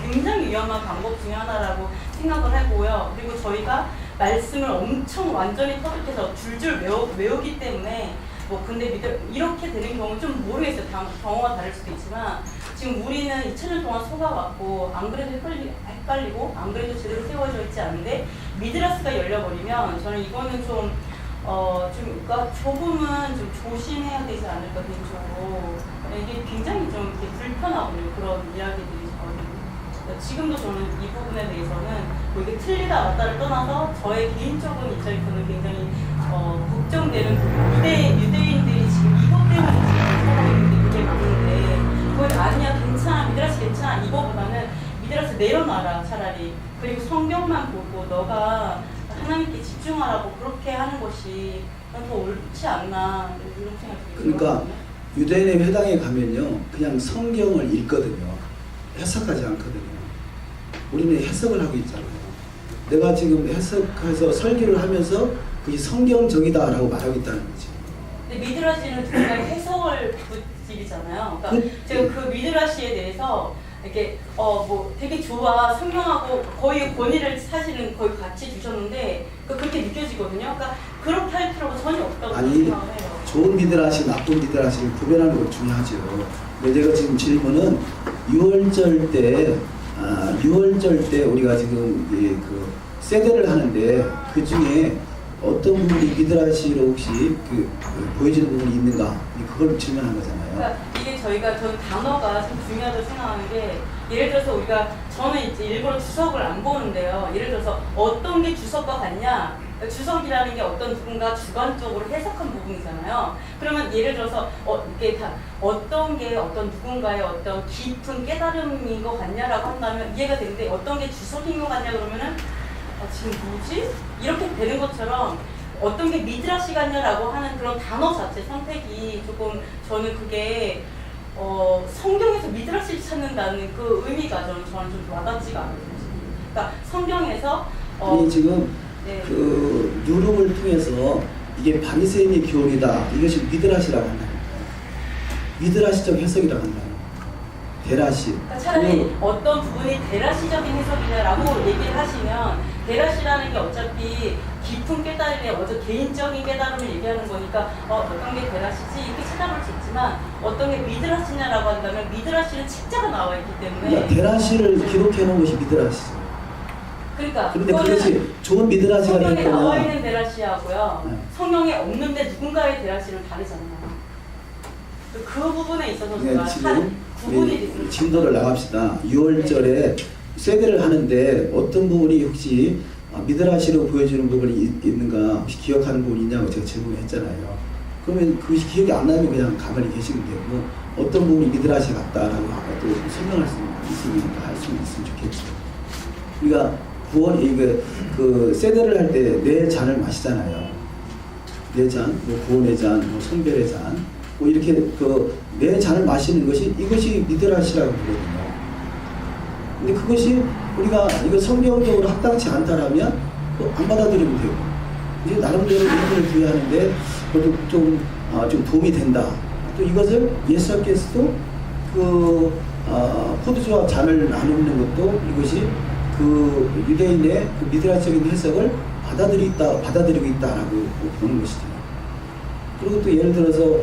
B: 굉장히 위험한 방법 중에 하나라고 생각을 하고요. 그리고 저희가 말씀을 엄청 완전히 터득해서 줄줄 외우기 때문에 근데 이렇게 되는 경우는 좀 모르겠어요. 경우가 다를 수도 있지만 지금 우리는 2000년 동안 속아왔고 안 그래도 헷갈리고 안 그래도 제대로 세워져 있지 않은데 미드라스가 열려버리면 저는 이거는 그러니까 조금은 좀 조심해야 되지 않을까 개인적으로. 이게 굉장히 좀 이렇게 불편하거든요. 그런 이야기들이 지금도 저는 이 부분에 대해서는 이게 틀리다 맞다를 떠나서 저의 개인적인 입장에서는 굉장히 걱정되는 유대인들이 지금 이것 때문에 지금 살아가고 있는 게 되게 많은데 그걸 아니야 괜찮아 미드라시 괜찮아 이거보다는 미드라시 내려놔라 차라리. 그리고 성경만 보고 너가 하나님께 집중하라고 그렇게 하는 것이 더 옳지 않나 이런 생각이 들거든요.
A: 그러니까 유대인의 회당에 가면요 그냥 성경을 읽거든요. 해석하지 않거든요. 우리는 해석을 하고 있잖아요. 내가 지금 해석해서 설교를 하면서 그게 성경적이다라고 말하고 있다는 거지.
B: 근데 미드라시는 정말 해석을 집이잖아요. 그러니까 제가 그 미드라시에 대해서 이렇게 되게 좋아 성경하고 거의 권위를 사실은 거의 같이 주셨는데 그렇게 느껴지거든요. 그러니까 그렇게 할 필요가 전혀 없다고 생각을 해요.
A: 좋은 미드라시, 나쁜 미드라시를 구별하는 것 중요하죠. 근데 제가 지금 질문은 6월절 때 우리가 지금 그 세대를 하는데 그 중에 어떤 부분이 미드라시로 혹시 보여지는 부분이 있는가? 그걸 질문한 거잖아요.
B: 그러니까 이게 저는 단어가 참 중요하다고 생각하는 게 예를 들어서 저는 이제 일부러 주석을 안 보는데요. 예를 들어서 어떤 게 주석과 같냐? 주석이라는 게 어떤 누군가 주관적으로 해석한 부분이잖아요. 그러면 예를 들어서 이게 어떤 게 어떤 누군가의 어떤 깊은 깨달음인 것 같냐라고 한다면 이해가 되는데 어떤 게 주석인 것 같냐 그러면은 지금 뭐지? 이렇게 되는 것처럼 어떤 게 미드라시 같냐라고 하는 그런 단어 자체 선택이 조금 저는 그게 성경에서 미드라시를 찾는다는 그 의미가 저는 좀 와닿지가 않거든요. 그러니까 성경에서
A: 아니 지금
B: 네.
A: 그 누룩을 통해서 이게 바리새인의 교훈이다. 이것이 미드라시라고 한다는 거예요. 미드라시적 해석이라고 한다는 거예요. 데라시.
B: 그러니까 차라리 어떤 부분이 데라시적인 해석이냐라고 얘기를 하시면 데라시라는 게 어차피 깊은 깨달음이 개인적인 깨달음을 얘기하는 거니까 어떤 게 데라시지 이렇게 찾아볼 수 있지만 어떤 게 미드라시냐라고 한다면 미드라시는 책자가 나와 있기 때문에
A: 그러니까 데라시를 기록해 놓은 것이 미드라시죠.
B: 그러니까
A: 그런데 그것이 좋은 미드라시가
B: 성경에
A: 될
B: 나와
A: 거냐?
B: 있는 데라시하고요.
A: 네.
B: 성경에 없는데 누군가의 데라시는 다르잖아요. 그 부분에 있어서
A: 네,
B: 제가
A: 지금
B: 구분이
A: 우리
B: 됐습니다.
A: 진도를 나갑시다. 6월절에 세배를 하는데 어떤 부분이 혹시 미드라시로 보여주는 부분이 있는가 혹시 기억하는 부분이 있냐고 제가 질문을 했잖아요. 그러면 그것이 기억이 안 나면 그냥 가만히 계시면 되고 어떤 부분이 미드라시 같다라고 또 설명할 수 있으니까 할 수 있으면 좋겠죠. 우리가 그 세배를 할 때 네 잔을 마시잖아요. 네 잔, 구원의 잔, 성별의 잔, 이렇게 네 잔을 마시는 이것이 미드라시라고 부르거든요. 근데 그것이 우리가 이거 성경적으로 합당치 않다라면 안 받아들이면 되고 이제 나름대로 의미를 부여하는데 그것도 좀 도움이 된다. 또 이것을 예수께서도 포도주와 잔을 나누는 것도 이것이 유대인의 미드라시적인 해석을 받아들이고 있다라고 보는 것이죠. 그리고 또 예를 들어서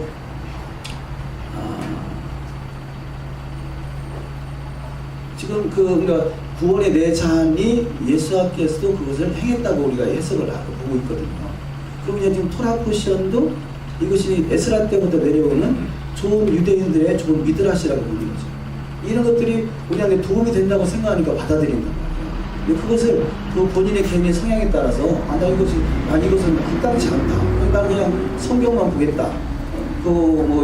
A: 지금 우리가 구원의 네 잔이 예수께서도 그것을 행했다고 우리가 해석을 하고 보고 있거든요. 그러면 지금 토라 포션도 이것이 에스라 때부터 내려오는 좋은 유대인들의 좋은 미드라시라고 보는 거죠. 이런 것들이 우리한테 도움이 된다고 생각하니까 받아들인단 말이에요. 근데 그것을 본인의 개인의 성향에 따라서 이것은 합당치 않다. 난 그냥 성경만 보겠다.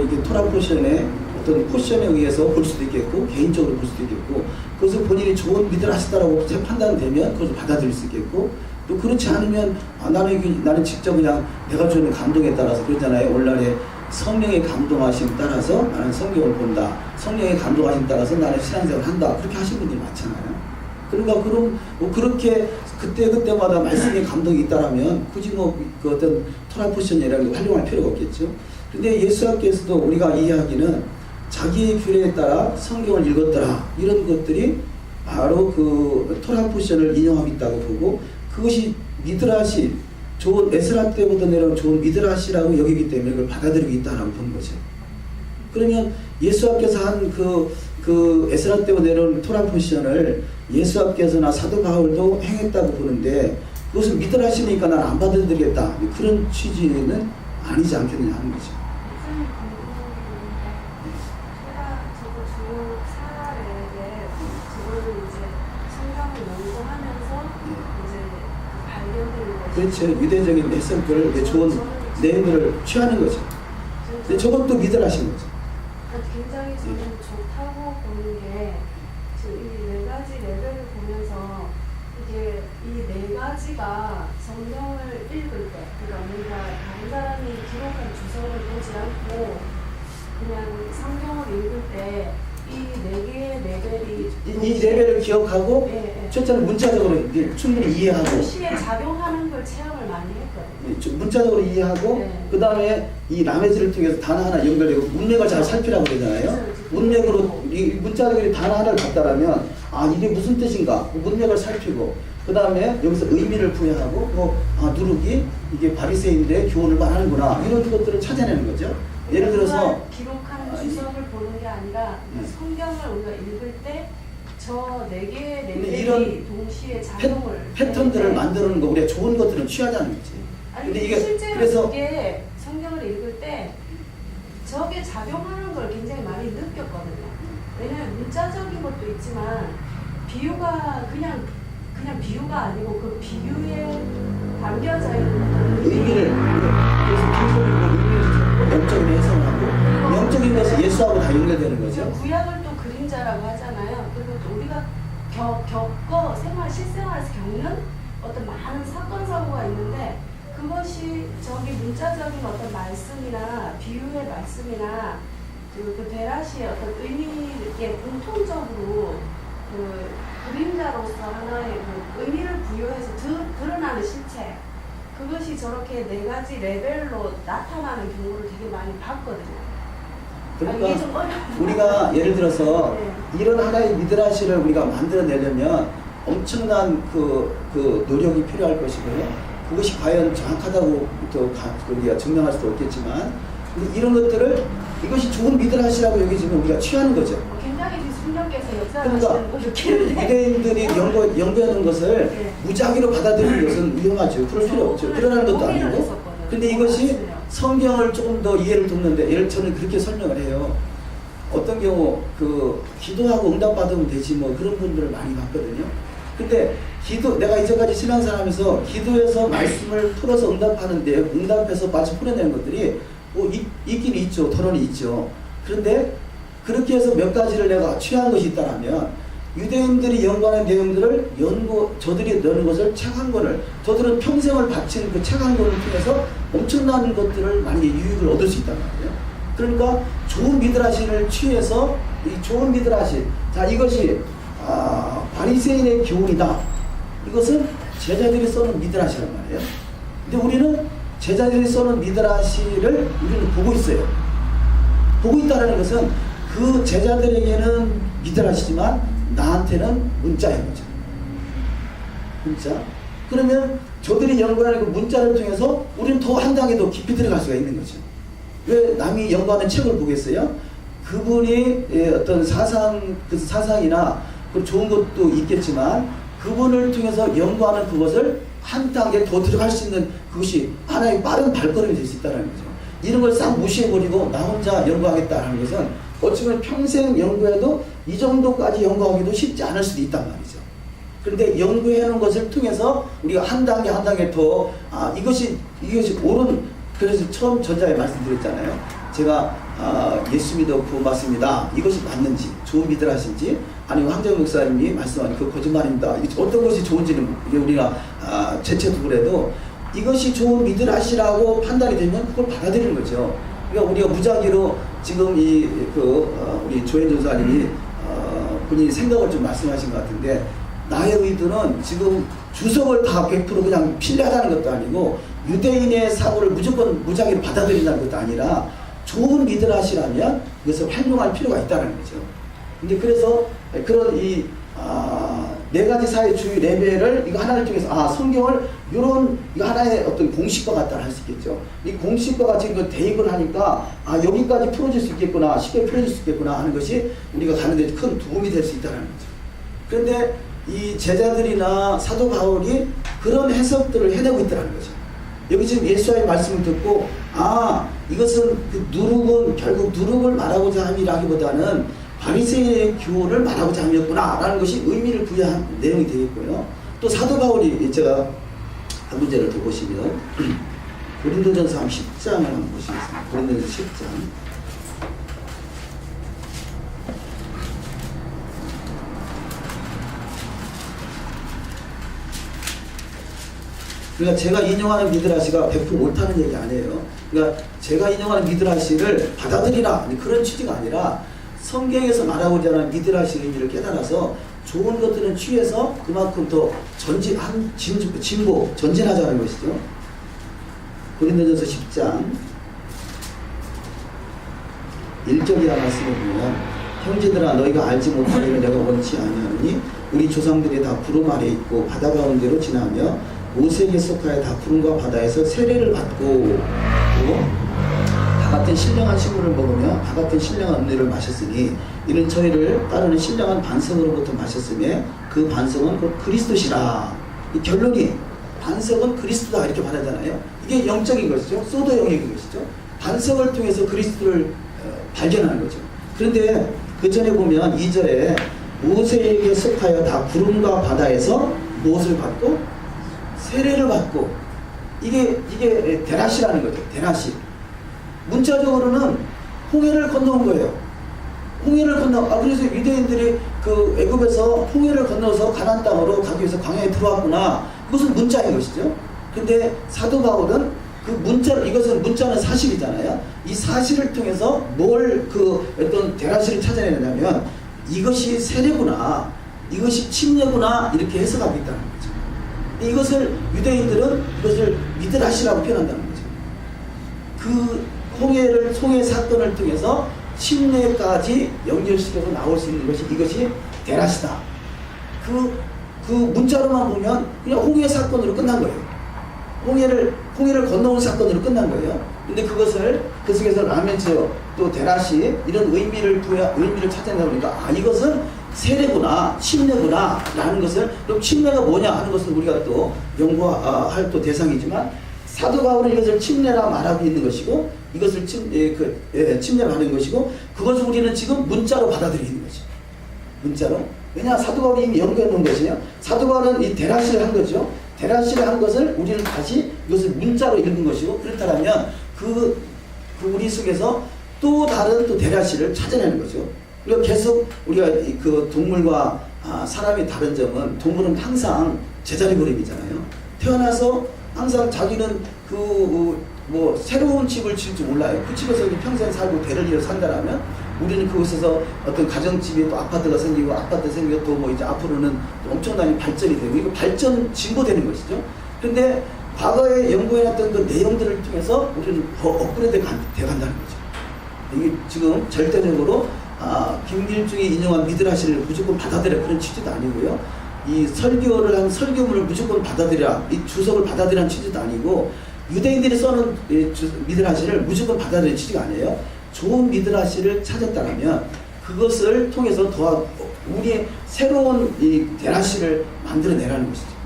A: 이게 토라 포션의 어떤 포션에 의해서 볼 수도 있겠고 개인적으로 볼 수도 있겠고 그것을 본인이 좋은 미드라시다라고 판단되면 그것을 받아들일 수 있겠고 또 그렇지 않으면 나는 직접 그냥 내가 주는 감동에 따라서 그러잖아요. 오늘날에 성령의 감동하심 따라서 나는 성경을 본다. 성령의 감동하심 따라서 나는 신앙생활을 한다. 그렇게 하시는 분들이 많잖아요. 그러니까 그렇게 그때마다 말씀의 감동이 있다라면 굳이 그 어떤 토라 포션이라는 걸 활용할 필요가 없겠죠. 근데 예수께서도 우리가 이해하기는 자기의 규례에 따라 성경을 읽었더라. 이런 것들이 바로 토라 포션을 인용하고 있다고 보고 그것이 미드라시, 좋은 에스라 때부터 내려온 좋은 미드라시라고 여기기 때문에 그걸 받아들이고 있다라고 보는 거죠. 그러면 예수께서 한 에스라 때부터 내려온 토라 포션을 예수께서나 사도 바울도 행했다고 보는데 그것은 미드라시니까 난 안 받아들이겠다. 그런 취지는 아니지 않겠느냐 하는 거죠. 그렇죠. 유대적인 해석을 좋은 내용들을 취하는 거죠. 근데 저것도 미드라시는 거죠.
E: 굉장히 저는 좋다고 보는 게 이 네 가지 레벨을 보면서 이게 이 네 가지가 성경을 읽을 때 그러니까 우리가 다른 사람이 기록한 주석을 보지 않고 그냥 성경을 읽을 때 이 네 개의 레벨이
A: 이 레벨을 기억하고 첫째는 문자적으로 충분히 이해하고
E: 동시에 작용하는 걸 체험을 많이 했거든요.
A: 문자적으로 이해하고 그 다음에 이 라메즈를 통해서 단어 하나 연결되고 문맥을 잘 살피라고 그러잖아요. 문맥으로 이 문자적으로 단어 하나를 갖다라면 이게 무슨 뜻인가 문맥을 살피고 그 다음에 여기서 의미를 부여하고 누룩이 이게 바리새인들의 교훈을 말하는구나 이런 것들을 찾아내는 거죠. 예를 들어서
E: 기록하는 주석을 보는 게 아니라 성경을 우리가 읽을 때 저 네 개의 레벨이
A: 이런
E: 동시에 작용을
A: 패턴들을 만드는 거 우리가 좋은 것들은 취하자는 거지.
E: 아니
A: 근데
E: 근데
A: 이게
E: 실제로
A: 그래서
E: 그게 성경을 읽을 때 저게 작용하는 걸 굉장히 많이 느꼈거든요. 왜냐하면 문자적인 것도 있지만 비유가 그냥 비유가 아니고 그 비유에 담겨져 있는 어떤
A: 의미를 그래서 기본적으로 영적인 해석하고 영적인 것은 예수하고 다 연결되는 거죠.
E: 구약을 또 그림자라고 하잖아요. 그리고 또 우리가 실생활에서 겪는 어떤 많은 사건 사고가 있는데 그것이 저기 문자적인 어떤 말씀이나 비유의 말씀이나 그 베라시의 어떤 의미에 공통적으로 그 그림자로서 하나의 그 의미를 부여해서 드러나는 실체 그것이 저렇게 4가지 레벨로 나타나는 경우를 되게 많이 봤거든요.
A: 그러니까
E: 이게 좀 어려워.
A: 우리가 예를 들어서
E: 네.
A: 이런 하나의 미드라시를 우리가 만들어내려면 엄청난 그 노력이 필요할 것이고요. 그것이 과연 정확하다고 또 우리가 증명할 수도 없겠지만 근데 이런 것들을 이것이 좋은 미드라시라고 여기지면 우리가 취하는 거죠.
E: 굉장히 성령께서
A: 그러니까
E: 역사하시는 걸 느끼는데
A: 유대인들이 연구하는 것을
E: 네.
A: 무작위로 받아들이는 것은 위험하죠. 그럴 필요 없죠. 그러라는 것도 아니고. 근데 이것이 성경을 조금 더 이해를 돕는데 예를 저는 그렇게 설명을 해요. 어떤 경우 그 기도하고 응답받으면 되지 뭐 그런 분들을 많이 봤거든요. 근데 내가 이제까지 신앙생활하면서 기도해서 말씀을 풀어서 응답하는데 응답해서 말씀 풀어내는 것들이 뭐 있긴 있죠. 토론이 있죠. 그런데 그렇게 해서 몇 가지를 내가 취한 것이 있다면 유대인들이 연구하는 내용들을 저들이 넣는 것을 책 한 권을 저들은 평생을 바친 그 책 한 권을 통해서 엄청난 것들을 만약에 유익을 얻을 수 있단 말이에요. 그러니까 좋은 미드라시를 취해서 이 좋은 미드라시 자 이것이 바리새인의 교훈이다. 이것은 제자들이 써는 미드라시란 말이에요. 근데 우리는 제자들이 써는 미드라시를 우리는 보고 있어요. 보고 있다는 것은 그 제자들에게는 미드라시지만 나한테는 문자인 거죠. 문자. 그러면 저들이 연구하는 그 문자를 통해서 우리는 더 한 단계 더 깊이 들어갈 수가 있는 거죠. 왜 남이 연구하는 책을 보겠어요? 그분이 어떤 사상이나 그 좋은 것도 있겠지만 그분을 통해서 연구하는 그것을 한 단계 더 들어갈 수 있는 그것이 하나의 빠른 발걸음이 될 수 있다는 거죠. 이런 걸 싹 무시해버리고 나 혼자 연구하겠다는 것은 어쩌면 평생 연구해도 이 정도까지 연구하기도 쉽지 않을 수도 있단 말이죠. 그런데 연구해놓은 것을 통해서 우리가 한 단계 한 단계 더 이것이 옳은 그래서 처음 전자에 말씀드렸잖아요. 제가 예수 믿어 구원받습니다. 이것이 맞는지 좋은 미드라시인지 아니면 황정 목사님이 말씀하는 그 거짓말입니다. 어떤 것이 좋은지는 우리가 재채두고라도 이것이 좋은 미드라시라고 판단이 되면 그걸 받아들이는 거죠. 그러니까 우리가 무작위로 지금 우리 조현 전사님이 본인이 생각을 좀 말씀하신 것 같은데 나의 의도는 지금 주석을 다 100% 그냥 필요하다는 것도 아니고 유대인의 사고를 무조건 무작위로 받아들인다는 것도 아니라 좋은 미드라시라면 그것을 활용할 필요가 있다는 거죠. 근데 그래서 그런 이 4가지 사회 주의 레벨을 이거 하나를 통해서 성경을 이거 하나의 어떤 공식과 같다 할 수 있겠죠. 이 공식과 같이 그 대입을 하니까 여기까지 풀어줄 수 있겠구나 쉽게 풀어줄 수 있겠구나 하는 것이 우리가 가는 데 큰 도움이 될 수 있다는 거죠. 그런데 이 제자들이나 사도 바울이 그런 해석들을 해내고 있다는 거죠. 여기 지금 예수와의 말씀을 듣고 이것은 결국 누룩을 말하고자 함이라기보다는 바리새인의 교훈을 말하고자 함이었구나 라는 것이 의미를 부여한 내용이 되겠고요. 또 사도 바울이 제가 한 문제를 더 보시면 고린도전서 10장을 한번 보시겠습니다. 고린도전서 10장 그러니까 제가 인용하는 미드라시가 100% 옳다는 얘기 아니에요. 그러니까 제가 인용하는 미드라시를 받아들이라 그런 취지가 아니라 성경에서 말하고자 하는 미드라시 의미를 깨달아서 좋은 것들은 취해서 그만큼 더 전진하자는 것이죠. 고린도전서 10장 1절이라 말씀을 보면 형제들아 너희가 알지 못하는 일을 내가 원치 아니하노니 우리 조상들이 다 구름 아래 있고 바다 가운데로 지나며 모세에게 속하여 다 구름과 바다에서 세례를 받고 다 같은 신령한 식물을 먹으며 다 같은 신령한 음료를 마셨으니 이는 저희를 따르는 신령한 반성으로부터 마셨으며 그 반성은 곧 그리스도시라. 이 결론이 반석은 그리스도다 이렇게 말하잖아요. 이게 영적인 것이죠. 소도 영역인 것이죠. 반석을 통해서 그리스도를 발견하는 거죠. 그런데 그 전에 보면 2절에 모세에게 속하여 다 구름과 바다에서 무엇을 받고 세례를 받고 이게 데라시라는 거죠. 데라시. 문자적으로는 홍해를 건너온 거예요. 홍해를 그래서 유대인들이 그 애굽에서 홍해를 건너서 가나안 땅으로 가기 위해서 광야에 들어왔구나. 그것은 문자인 것이죠. 근데 사도 바울은 그 이것은 문자는 사실이잖아요. 이 사실을 통해서 뭘 어떤 데라시를 찾아내냐면 이것이 세례구나, 이것이 침례구나 이렇게 해석하고 있다는 거죠. 이것을 유대인들은 이것을 미드라시라고 표현한다는 거죠. 그 홍해 사건을 통해서 침례까지 연결시켜서 나올 수 있는 것이 이것이 데라시다. 그 문자로만 보면 그냥 홍해 사건으로 끝난 거예요. 홍해를 건너온 사건으로 끝난 거예요. 근데 그것을 그 속에서 라멘츠어 또 데라시 이런 의미를 찾아내다 보니까 이것은 세례구나, 침례구나 라는 것을 그럼 침례가 뭐냐 하는 것은 우리가 또 연구할 또 대상이지만 사도 바울은 이것을 침례라 말하고 있는 것이고 이것을 침례하는 것이고 그것을 우리는 지금 문자로 받아들이는 거죠. 문자로. 왜냐 사도 바울이 이미 연구해 놓은 것이에요. 사도 바울은 이 데라시를 한 거죠. 데라시를 한 것을 우리는 다시 이것을 문자로 읽은 것이고 그렇다면 우리 속에서 또 다른 또 데라시를 찾아내는 거죠. 그리고 계속 우리가 그 동물과 사람이 다른 점은 동물은 항상 제자리 걸음이잖아요. 태어나서 항상 자기는 새로운 집을 지을 줄 몰라요. 그 집에서 평생 살고 대를 이어 산다라면 우리는 그곳에서 어떤 가정집에 또 아파트가 생기고 아파트 생기고 또 이제 앞으로는 엄청난 발전이 되고 이거 발전 진보되는 것이죠. 그런데 과거에 연구해놨던 그 내용들을 통해서 우리는 더 업그레이드 돼간다는 거죠. 이게 지금 절대적으로 김길중이 인용한 미드라시를 무조건 받아들여 그런 취지도 아니고요. 이 설교를 한 설교문을 무조건 받아들여라 이 주석을 받아들이라는 취지도 아니고 유대인들이 써놓은 미드라시를 무조건 받아들이는 취지가 아니에요. 좋은 미드라시를 찾았다면 그것을 통해서 우리의 새로운 이 데라시를 만들어내라는 것이죠.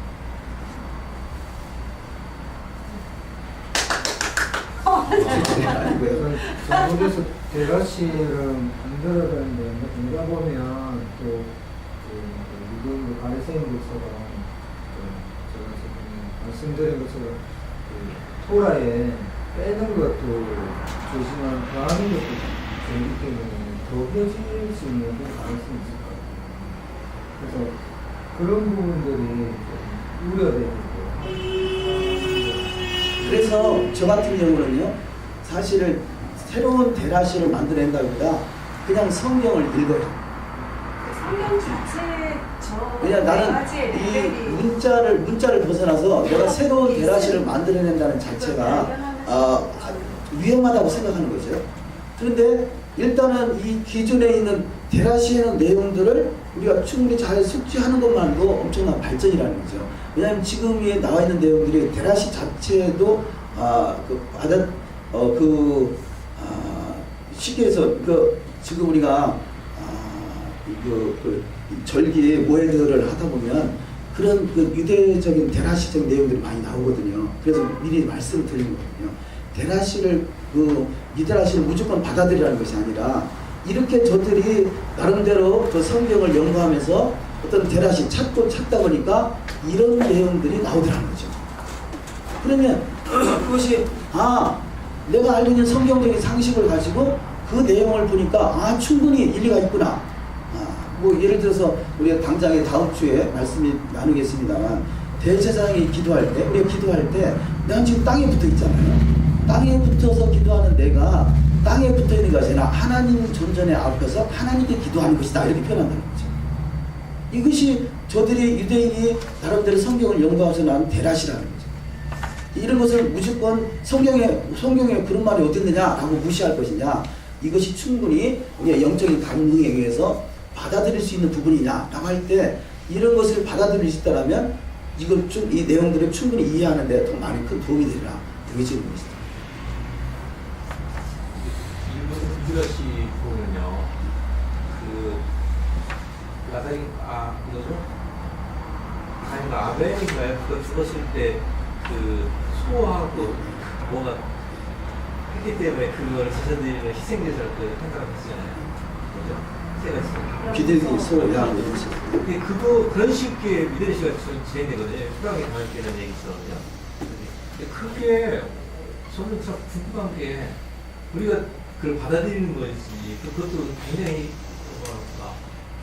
A: 아니고요.
F: 전국에서 데라시를 만들어가는데 누가 보면 또 유대인들 바리새인들처럼 제가 지금 말씀드린 것처럼 토라에 빼는 것도 조심하는 더하는 것도 되기 때문에 더 펴질 수 있는 가능성이 있을 것 같아요. 그래서 그런 부분들이 우려되고
A: 그래서 저 같은 경우는요 사실은 새로운 데라시를 만들어낸다기보다 그냥 성경을 읽어요.
E: 성경 자체
A: 왜냐 나는 이 문자를 벗어나서 내가 새로운 데라시를 만들어낸다는 자체가 위험하다고 생각하는 거죠. 그런데 일단은 이 기존에 있는 데라시의 내용들을 우리가 충분히 잘 숙지하는 것만도 엄청난 발전이라는 거죠. 왜냐하면 지금에 나와 있는 내용들이 데라시 자체도 시기에서 지금 우리가 절기 모해들을 하다 보면 그런 유대적인 데라시적 내용들이 많이 나오거든요. 그래서 미리 말씀을 드리는 거거든요. 데라시를 미드라시를 무조건 받아들이라는 것이 아니라 이렇게 저들이 나름대로 그 성경을 연구하면서 어떤 데라시 찾다 보니까 이런 내용들이 나오더라는 거죠. 그러면 그것이 내가 알고 있는 성경적인 상식을 가지고 그 내용을 보니까 충분히 일리가 있구나. 예를 들어서 우리가 당장에 다음 주에 말씀이 나누겠습니다만 대제사장이 기도할 때 우리가 기도할 때 내가 지금 땅에 붙어 있잖아요. 땅에 붙어서 기도하는 내가 땅에 붙어 있는 것이 아니라 하나님 존전에 앞에서 하나님께 기도하는 것이다 이렇게 표현한다는 거죠. 이것이 저들이 유대인이 나름대로 성경을 연구하면서 나온 데라시라는 거죠. 이런 것을 무조건 성경에 그런 말이 어디 있느냐라고 무시할 것이냐 이것이 충분히 우리의 영적인 감흥에 의해서 받아들일 수 있는 부분이냐라고 할 때 이런 것을 받아들일 수 있다면 이 내용들을 충분히 이해하는 데 더 많이 큰 도움이 되리라 여겨지는 것입니다.
G: 미드라시 보면요, 뭐죠? 아닌가 아벨인가요? 그거 죽었을 때 그 소하고 뭐가 했기 때문에 그거를 제사드리는 희생제사를 생각을 했잖아요. 그죠? 제가 있어요.
A: 비둘기, 소, 양 이런 식.
G: 그거 그런 식의 미드레시가 진행되거든요. 후방에 담을 때는 얘기 있거든요. 근데 그게 저는 참 궁금한 게 우리가 그걸 받아들이는 거지. 그것도 굉장히 뭐랄까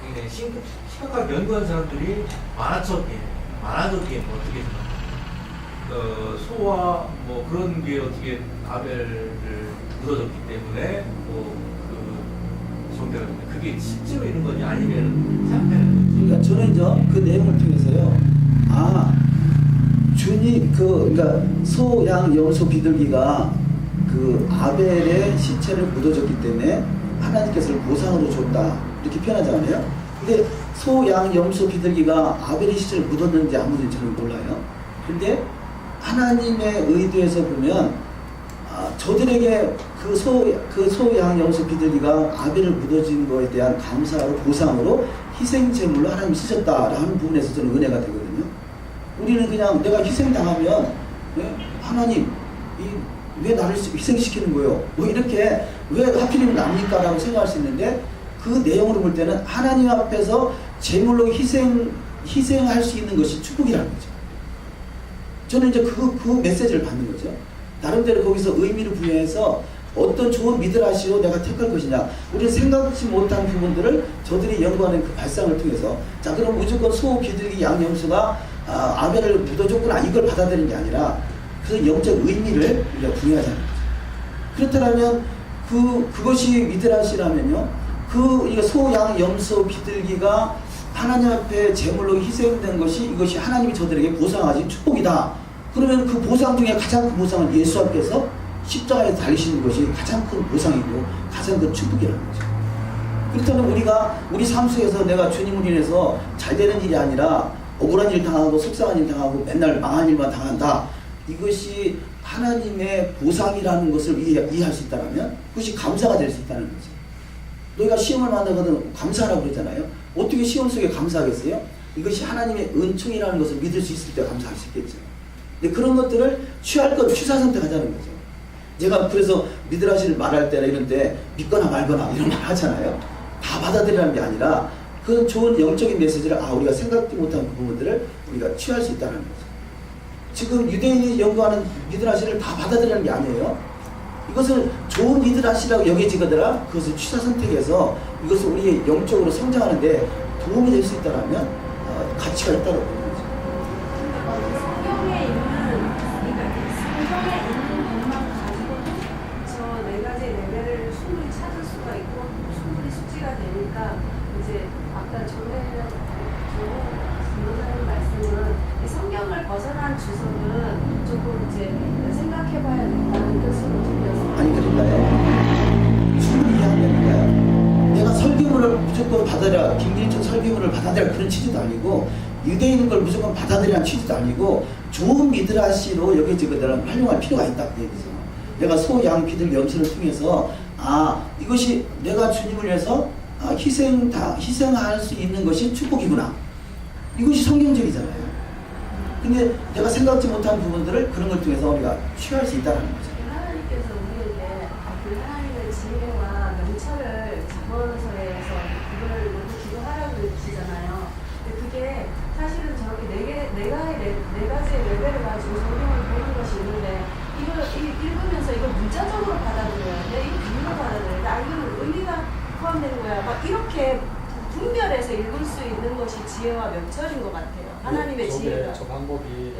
G: 굉장히 심각하게 연구한 사람들이 만화적인 어떻게 소와 뭐 그런 게 어떻게 아벨을 묻어졌기 때문에 뭐그 정대가 그게 실제로 있는 거냐 아니면 상태는
A: 그러니까 저는 이제 그 내용을 통해서요. 아, 주님 그러니까 소, 양, 염소, 비둘기가 그 아벨의 시체를 묻어줬기 때문에 하나님께서 보상으로 줬다 이렇게 표현하잖아요. 근데 소, 양, 염소, 비둘기가 아벨의 시체를 묻었는지 안 묻었는지 저는 몰라요. 근데 하나님의 의도에서 보면 저들에게 그 소, 양, 염소, 비둘기가 아벨을 묻어진 거에 대한 감사로 보상으로 희생 제물로 하나님이 쓰셨다라는 부분에서 저는 은혜가 되거든요. 우리는 그냥 내가 희생당하면 하나님 왜 나를 희생시키는 거예요? 뭐 이렇게 왜 하필이면 납니까? 라고 생각할 수 있는데 그 내용으로 볼 때는 하나님 앞에서 제물로 희생할 수 있는 것이 축복이라는 거죠. 저는 이제 그 메시지를 받는 거죠. 나름대로 거기서 의미를 부여해서 어떤 좋은 미드라시로 내가 택할 것이냐. 우리는 생각지 못한 부분들을 저들이 연구하는 그 발상을 통해서 자 그럼 무조건 소, 비둘기, 양, 염소가 아벨을 묻어줬구나 이걸 받아들이는 게 아니라 그래서 영적 의미를 우리가 부여하자는 거죠. 그렇다면 그것이 미드라시라면요. 이 소, 양, 염소, 비둘기가 하나님 앞에 제물로 희생된 것이 이것이 하나님이 저들에게 보상하신 축복이다. 그러면 그 보상 중에 가장 큰 보상은 예수 앞에서 십자가에 달리시는 것이 가장 큰 보상이고 가장 큰 축복이라는 거죠. 그렇다면 우리 삶 속에서 내가 주님을 인해서 잘 되는 일이 아니라 억울한 일 당하고 속상한 일 당하고 맨날 망한 일만 당한다. 이것이 하나님의 보상이라는 것을 이해할 수 있다면 그것이 감사가 될 수 있다는 거죠. 너희가 시험을 만나거든 감사하라고 그러잖아요. 어떻게 시험 속에 감사하겠어요? 이것이 하나님의 은총이라는 것을 믿을 수 있을 때 감사할 수 있겠죠. 근데 그런 것들을 취할 것 취사 선택하자는 거죠. 제가 그래서 미드라시를 말할 때나 이런 때 믿거나 말거나 이런 말 하잖아요. 다 받아들이라는 게 아니라 그런 좋은 영적인 메시지를 우리가 생각지 못한 그 부분들을 우리가 취할 수 있다는 거죠. 지금 유대인이 연구하는 미드라시를 다 받아들이는 게 아니에요. 이것을 좋은 미드라시라고 여겨지거더라. 그것을 취사 선택해서 이것을 우리의 영적으로 성장하는데 도움이 될 수 있다면 가치가 있다고 보는 거죠.
E: 성경에 있는 것만 가지고도 저 4가지 레벨을 충분히 찾을 수가 있고 충분히 숙지가 되니까 이제 아까 조혜련 변호사님 말씀은 이 성경을 벗어난 주석은 조금 이제 생각해봐야 된다는 뜻으로 들려서
A: 아니 그러니까요. 충분히 이해하니까요. 내가 설교문을 무조건 받아라, 김길철 설교문을 받아들여 그런 취지도 아니고 유대인인 걸 무조건 받아들이라는 취지도 아니고 좋은 미드라시로 여기지거든 활용할 필요가 있다 그 얘기죠. 내가 소, 양, 비둘기, 염소를 통해서 이것이 내가 주님을 위해서 희생할 수 있는 것이 축복이구나. 이것이 성경적이잖아요. 근데 내가 생각지 못한 부분들을 그런 걸 통해서 우리가 취할 수 있다는 거죠.
E: 하나님께서 우리에게 그 하나님의 지혜와 명철을 자본서에서 그걸 모두 기도하라고 그러시잖아요. 근데 그게 사실은 저렇게 네 가지의 레벨을 가지고 성경을 보는 것이 있는데 이걸 읽으면서 이걸 문자적으로 받아들여야 돼, 이거 비유로 받아들여야 돼, 이거는 의미가 포함되는 거야. 막 이렇게 분별해서 읽을 수 있는 것이 지혜와 명철인 것 같아요. 하나님의 지혜가.
C: 저 방법이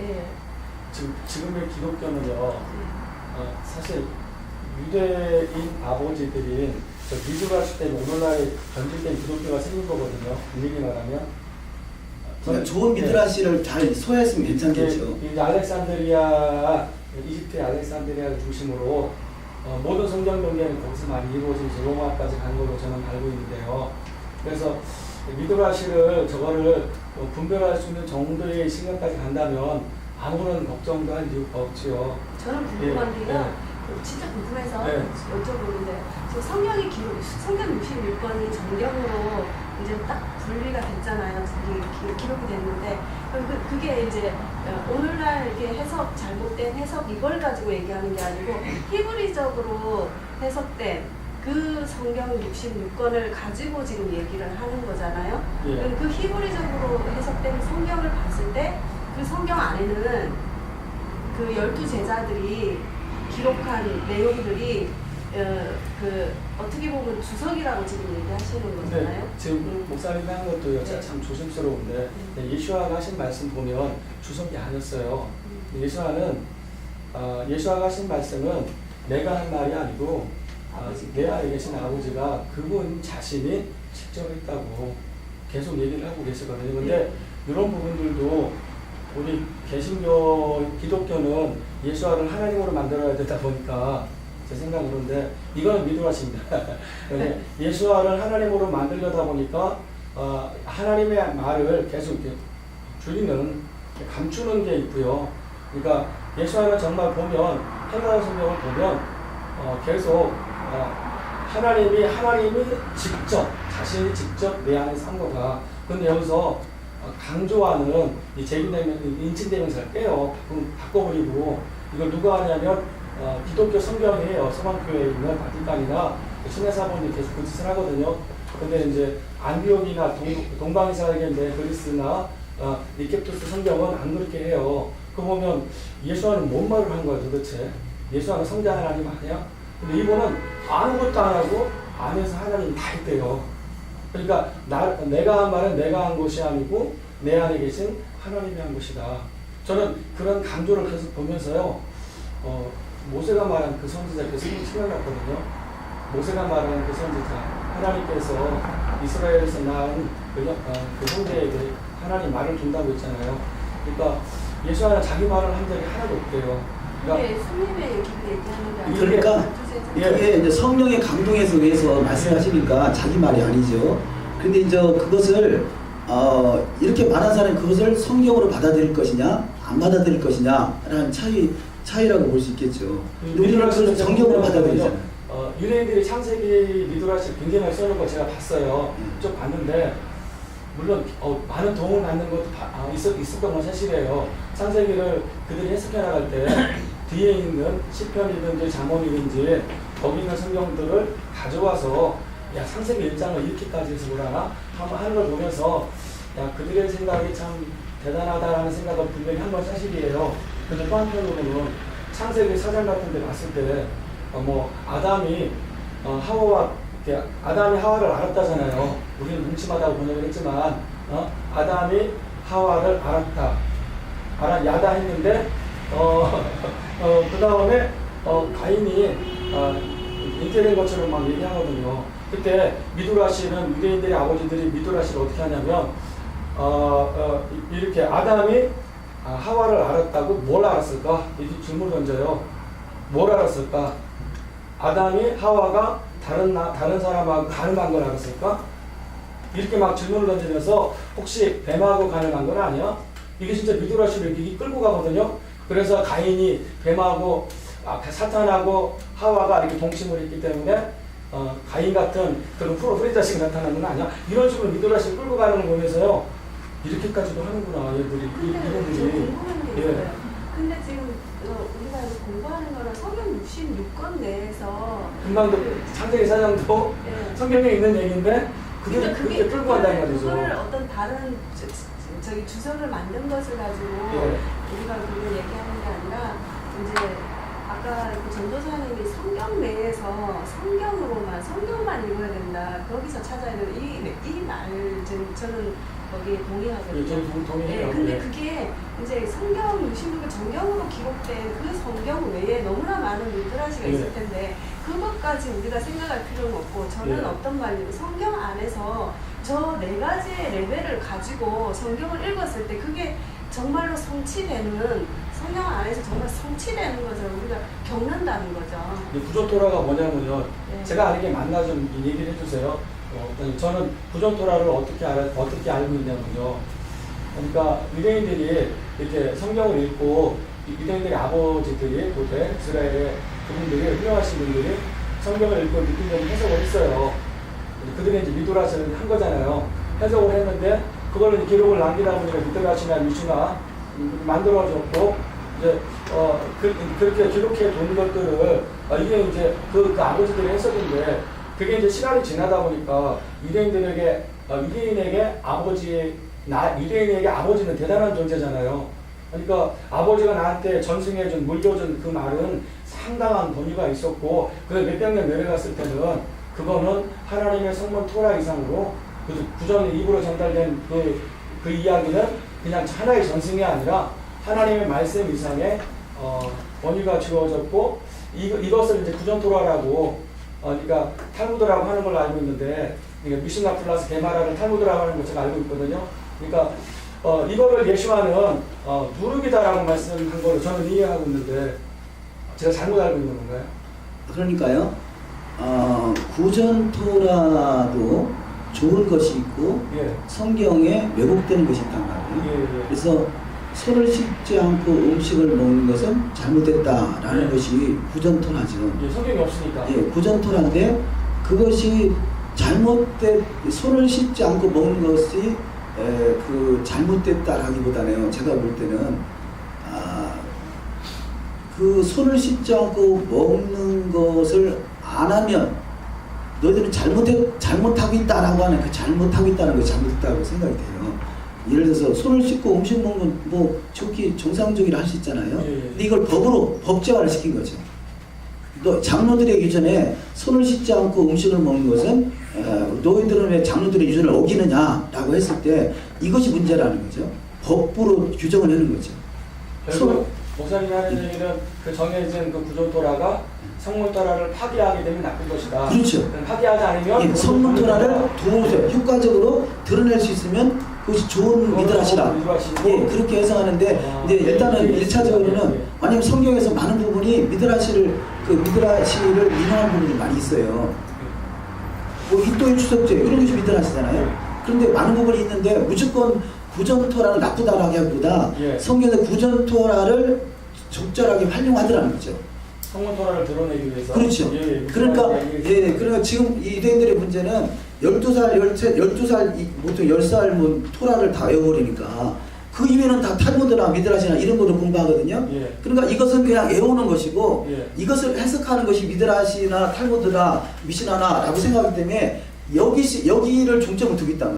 C: 지금의 기독교는요. 사실 유대인 아버지들이 저 미드라시 때문에 오늘날 전질된 기독교가 생긴 거거든요. 미리 말하면.
A: 그러니까 좋은 미드라시를 잘 소화했으면 괜찮겠죠.
C: 이제 알렉산드리아, 이집트의 알렉산드리아를 중심으로 모든 성경 동기는 거기서 많이 이루어지면서 로마까지 간 걸로 저는 알고 있는데요. 그래서 미드라시를 저거를 분별할 수 있는 정도의 시간까지 간다면 아무런 걱정도 할 이유가 없지요.
E: 저는 궁금한 게요. 진짜 궁금해서 여쭤보는데 성경 66권이 정경으로 이제 딱 분리가 됐잖아요. 기록이 됐는데 그게 이제 오늘날 이렇게 해석 잘못된 해석 이걸 가지고 얘기하는 게 아니고 히브리적으로 해석된 그 성경 66권을 가지고 지금 얘기를 하는 거잖아요.
C: 예.
E: 그 히브리적으로 해석된 성경을 봤을 때 그 성경 안에는 그 12제자들이 기록한 내용들이 어떻게 보면 주석이라고 지금 얘기하시는 거잖아요.
C: 근데 지금 목사님이 한 것도
E: 네.
C: 참 조심스러운데 예수아가 하신 말씀 보면 주석이 아니었어요. 예수아가 하신 말씀은 내가 한 말이 아니고 내 안에 계신 아버지가 그분 자신이 직접 했다고 계속 얘기를 하고 계시거든요. 근데 이런 부분들도 우리 개신교, 기독교는 예수아를 하나님으로 만들어야 되다 보니까 제 생각으로인데 이거는 미드라시입니다. 예수아를 하나님으로 만들려다 보니까 하나님의 말을 계속 이렇게 줄이는, 감추는 게 있고요. 그러니까 예수아는 정말 보면 헤브라여 성경을 보면 계속 하나님이 직접 자신이 직접 내 안에 산 거다. 근데 여기서 강조하는 이 인칭대명사를 빼요. 바꿔버리고 이걸 누가 하냐면 기독교 성경이에요. 서방교회에 있는 바티칸이나 신해사본이 계속 그 짓을 하거든요. 근데 이제 안디옥이나 동방이스라엘의 그리스나 니케토스 성경은 안 그렇게 해요. 그 보면 예수와는 뭔 말을 한 거야 도대체? 예수와는 성자 하나님 아니야? 근데 이거는 아무것도 안 하고 안에서 하나님이 다 있대요. 그러니까 내가 한 말은 내가 한 것이 아니고 내 안에 계신 하나님이 한 것이다. 저는 그런 강조를 계속 보면서요. 모세가 말한 그 선지자 그 생각났거든요. 모세가 말한 그 선지자 하나님께서 이스라엘에서 낳은 그 형제에게 하나님 말을 준다고 했잖아요. 그러니까 예수와는 자기 말을 한 적이 하나도 없대요.
E: 그게 예수님의 얘기를 얘기하는 게
A: 그러니까
E: 아니라
A: 그게 이제 성령의 감동에 의해서 말씀하시니까 자기 말이 아니죠. 근데 이제 그것을 이렇게 말한 사람이 그것을 성경으로 받아들일 것이냐 안 받아들일 것이냐라는 차이라고 볼 수 있겠죠. 근데 우리는 그걸 성경으로 받아들이잖아요.
C: 유대인들이 창세기 미드라시를 굉장히 많이 써놓은 걸 제가 봤어요. 좀 봤는데 물론 많은 도움을 받는 것도 있었던 건 사실이에요. 창세기를 그들이 해석해 나갈 때 뒤에 있는 시편이든지 잠언이든지 거기 있는 성경들을 가져와서 야 창세기 1장을 이렇게까지 해서 보라나 하는 걸 보면서 야 그들의 생각이 참 대단하다라는 생각을 분명히 한 건 사실이에요. 근데 또 한편으로는 창세기 4장 같은 데 봤을 때 아담이 하와를 알았다잖아요. 우리는 뭉침하다고 번역을 했지만 아담이 하와를 야다 했는데 그 다음에 가인이 잉태된 것처럼 막 얘기하거든요. 그때 미드라시는 유대인들의 아버지들이 미드라시를 어떻게 하냐면 이렇게 아담이 하와를 알았다고 뭘 알았을까? 이렇게 질문 던져요. 뭘 알았을까? 아담이 하와가 다른 사람하고 가늠한 걸 알았을까? 이렇게 막 질문을 던지면서 혹시 뱀하고 가늠한 건 아니야? 이게 진짜 미드라시를 이렇게 끌고 가거든요. 그래서 가인이 뱀하고 사탄하고 하와가 이렇게 동침을 했기 때문에 가인 같은 그런 프로자식이 나타나는 건 아니야? 이런 식으로 미드라시를 끌고 가는 걸 보면서요. 이렇게까지도 하는구나 얘들이.
E: 궁금한 게 있어요. 근데 지금 우리가 공부하는 거는 성경 66권 내에서
C: 금방도 창세기 4장도 성경에 있는 얘기인데 그게 그렇게 끌고 간다는 말이죠.
E: 그걸 어떤 다른 주석을 만든 것을 가지고 우리가 그걸 얘기하는 게 아니라 이제 아까 그 전도사님이 성경 내에서 성경만 읽어야 된다. 거기서 찾아야 된다. 이 말 저는 거기에 동의하거든요.
C: 저는 동의해요.
E: 근데 그게 이제 성경 66권 정경으로 기록된 그 성경 외에 너무나 많은 미드라시가 있을 텐데 그것까지 우리가 생각할 필요는 없고 저는 어떤 말이냐면 성경 안에서 저 4가지의 레벨을 가지고 성경을 읽었을 때 그게 정말로 성취되는 성경 안에서 정말 성취되는 거죠. 우리가 겪는다는 거죠.
C: 부조토라가 뭐냐면요. 제가 아는 게 맞나 좀 얘기를 해주세요. 저는 부조토라를 어떻게 알고 있냐면요. 그러니까 유대인들이 이렇게 성경을 읽고 유대인들의 아버지들이 고대 이스라엘의 그분들이 훌륭하신 분들이 성경을 읽고 느낀 점 해석을 했어요. 그들이 이제 미드라시를 한 거잖아요. 해석을 했는데 그걸 기록을 남기다 보니까 미드라시나 미슈나 만들어졌고 이제 그렇게 기록해 둔 것들을 이게 이제 그 아버지들의 해석인데 그게 이제 시간이 지나다 보니까 유대인에게 유대인에게 아버지는 대단한 존재잖아요. 그러니까 아버지가 나한테 전승해준 물려준 그 말은 상당한 권위가 있었고 그 몇백 년 내려갔을 때는 그거는 하나님의 성문 토라 이상으로 구전 입으로 전달된 그 이야기는 그냥 하나의 전승이 아니라 하나님의 말씀 이상의 권위가 주어졌고 이것을 이제 구전 토라라고 그러니까 탈무드라고 하는 걸로 알고 있는데 그러니까 미슈나 플러스 게마라를 탈무드라고 하는 걸 제가 알고 있거든요. 그러니까 이거를 예수와는 누룩이다라고 말씀한 걸로 저는 이해하고 있는데 제가 잘못 알고 있는 건가요?
A: 그러니까요. 구전 토라도 좋은 것이 있고
C: 예.
A: 성경에 왜곡되는 것이 있단 말이에요.
C: 예.
A: 그래서 손을 씻지 않고 음식을 먹는 것은 잘못됐다라는
C: 예.
A: 것이 구전 토라죠.
C: 예, 성경이 없으니까.
A: 예, 구전 토라인데 그것이 잘못된 손을 씻지 않고 먹는 것이 그 잘못됐다라기보다는 제가 볼 때는 그 손을 씻지 않고 먹는 것을 안 하면 너희들은 잘못하고 있다라고 하는 그 잘못하고 있다는 것이 잘못됐다고 생각이 돼요. 예를 들어서 손을 씻고 음식 먹는 건 뭐 좋기 정상적이라 할 수 있잖아요.
C: 예.
A: 근데 이걸 법제화를 시킨 거죠. 너 장로들의 유전에 손을 씻지 않고 음식을 먹는 것은 너희들은 왜 장로들의 유전을 어기느냐라고 했을 때 이것이 문제라는 거죠. 법으로 규정을 하는 거죠.
C: 결국 목사님이 하는 얘기는 그 정해진 그 구조토라가 성문토라를 파기하게 되면 나쁜 것이다.
A: 그렇죠.
C: 파기하지 않으면
A: 성문토라를 효과적으로 드러낼 수 있으면 그것이 좋은 미드라시라. 예, 그렇게 해석하는데 이제 일단은 1차적으로는 왜냐면 성경에서 많은 부분이 미드라시를 인용한 부분이 많이 있어요. 뭐 hit도의 추석제 이런 것이 미드라시잖아요. 그런데 많은 부분이 있는데 무조건 구전 토라는 나쁘다라기보다
C: 예.
A: 성경에서 구전 토라를 적절하게 활용하더라는 거죠.
C: 성문토라를 드러내기 위해서.
A: 그렇죠. 그러니까 지금 이 유대인들의 문제는 12살, 보통 10살 뭐 토라를 다 외워버리니까 그 이외에는 다 탈무드나 미드라시나 이런 거를 공부하거든요.
C: 예.
A: 그러니까 이것은 그냥 외우는 것이고
C: 예.
A: 이것을 해석하는 것이 미드라시나 탈무드나 미시나나라고 생각하기 때문에 여기를 중점을 두고 있다.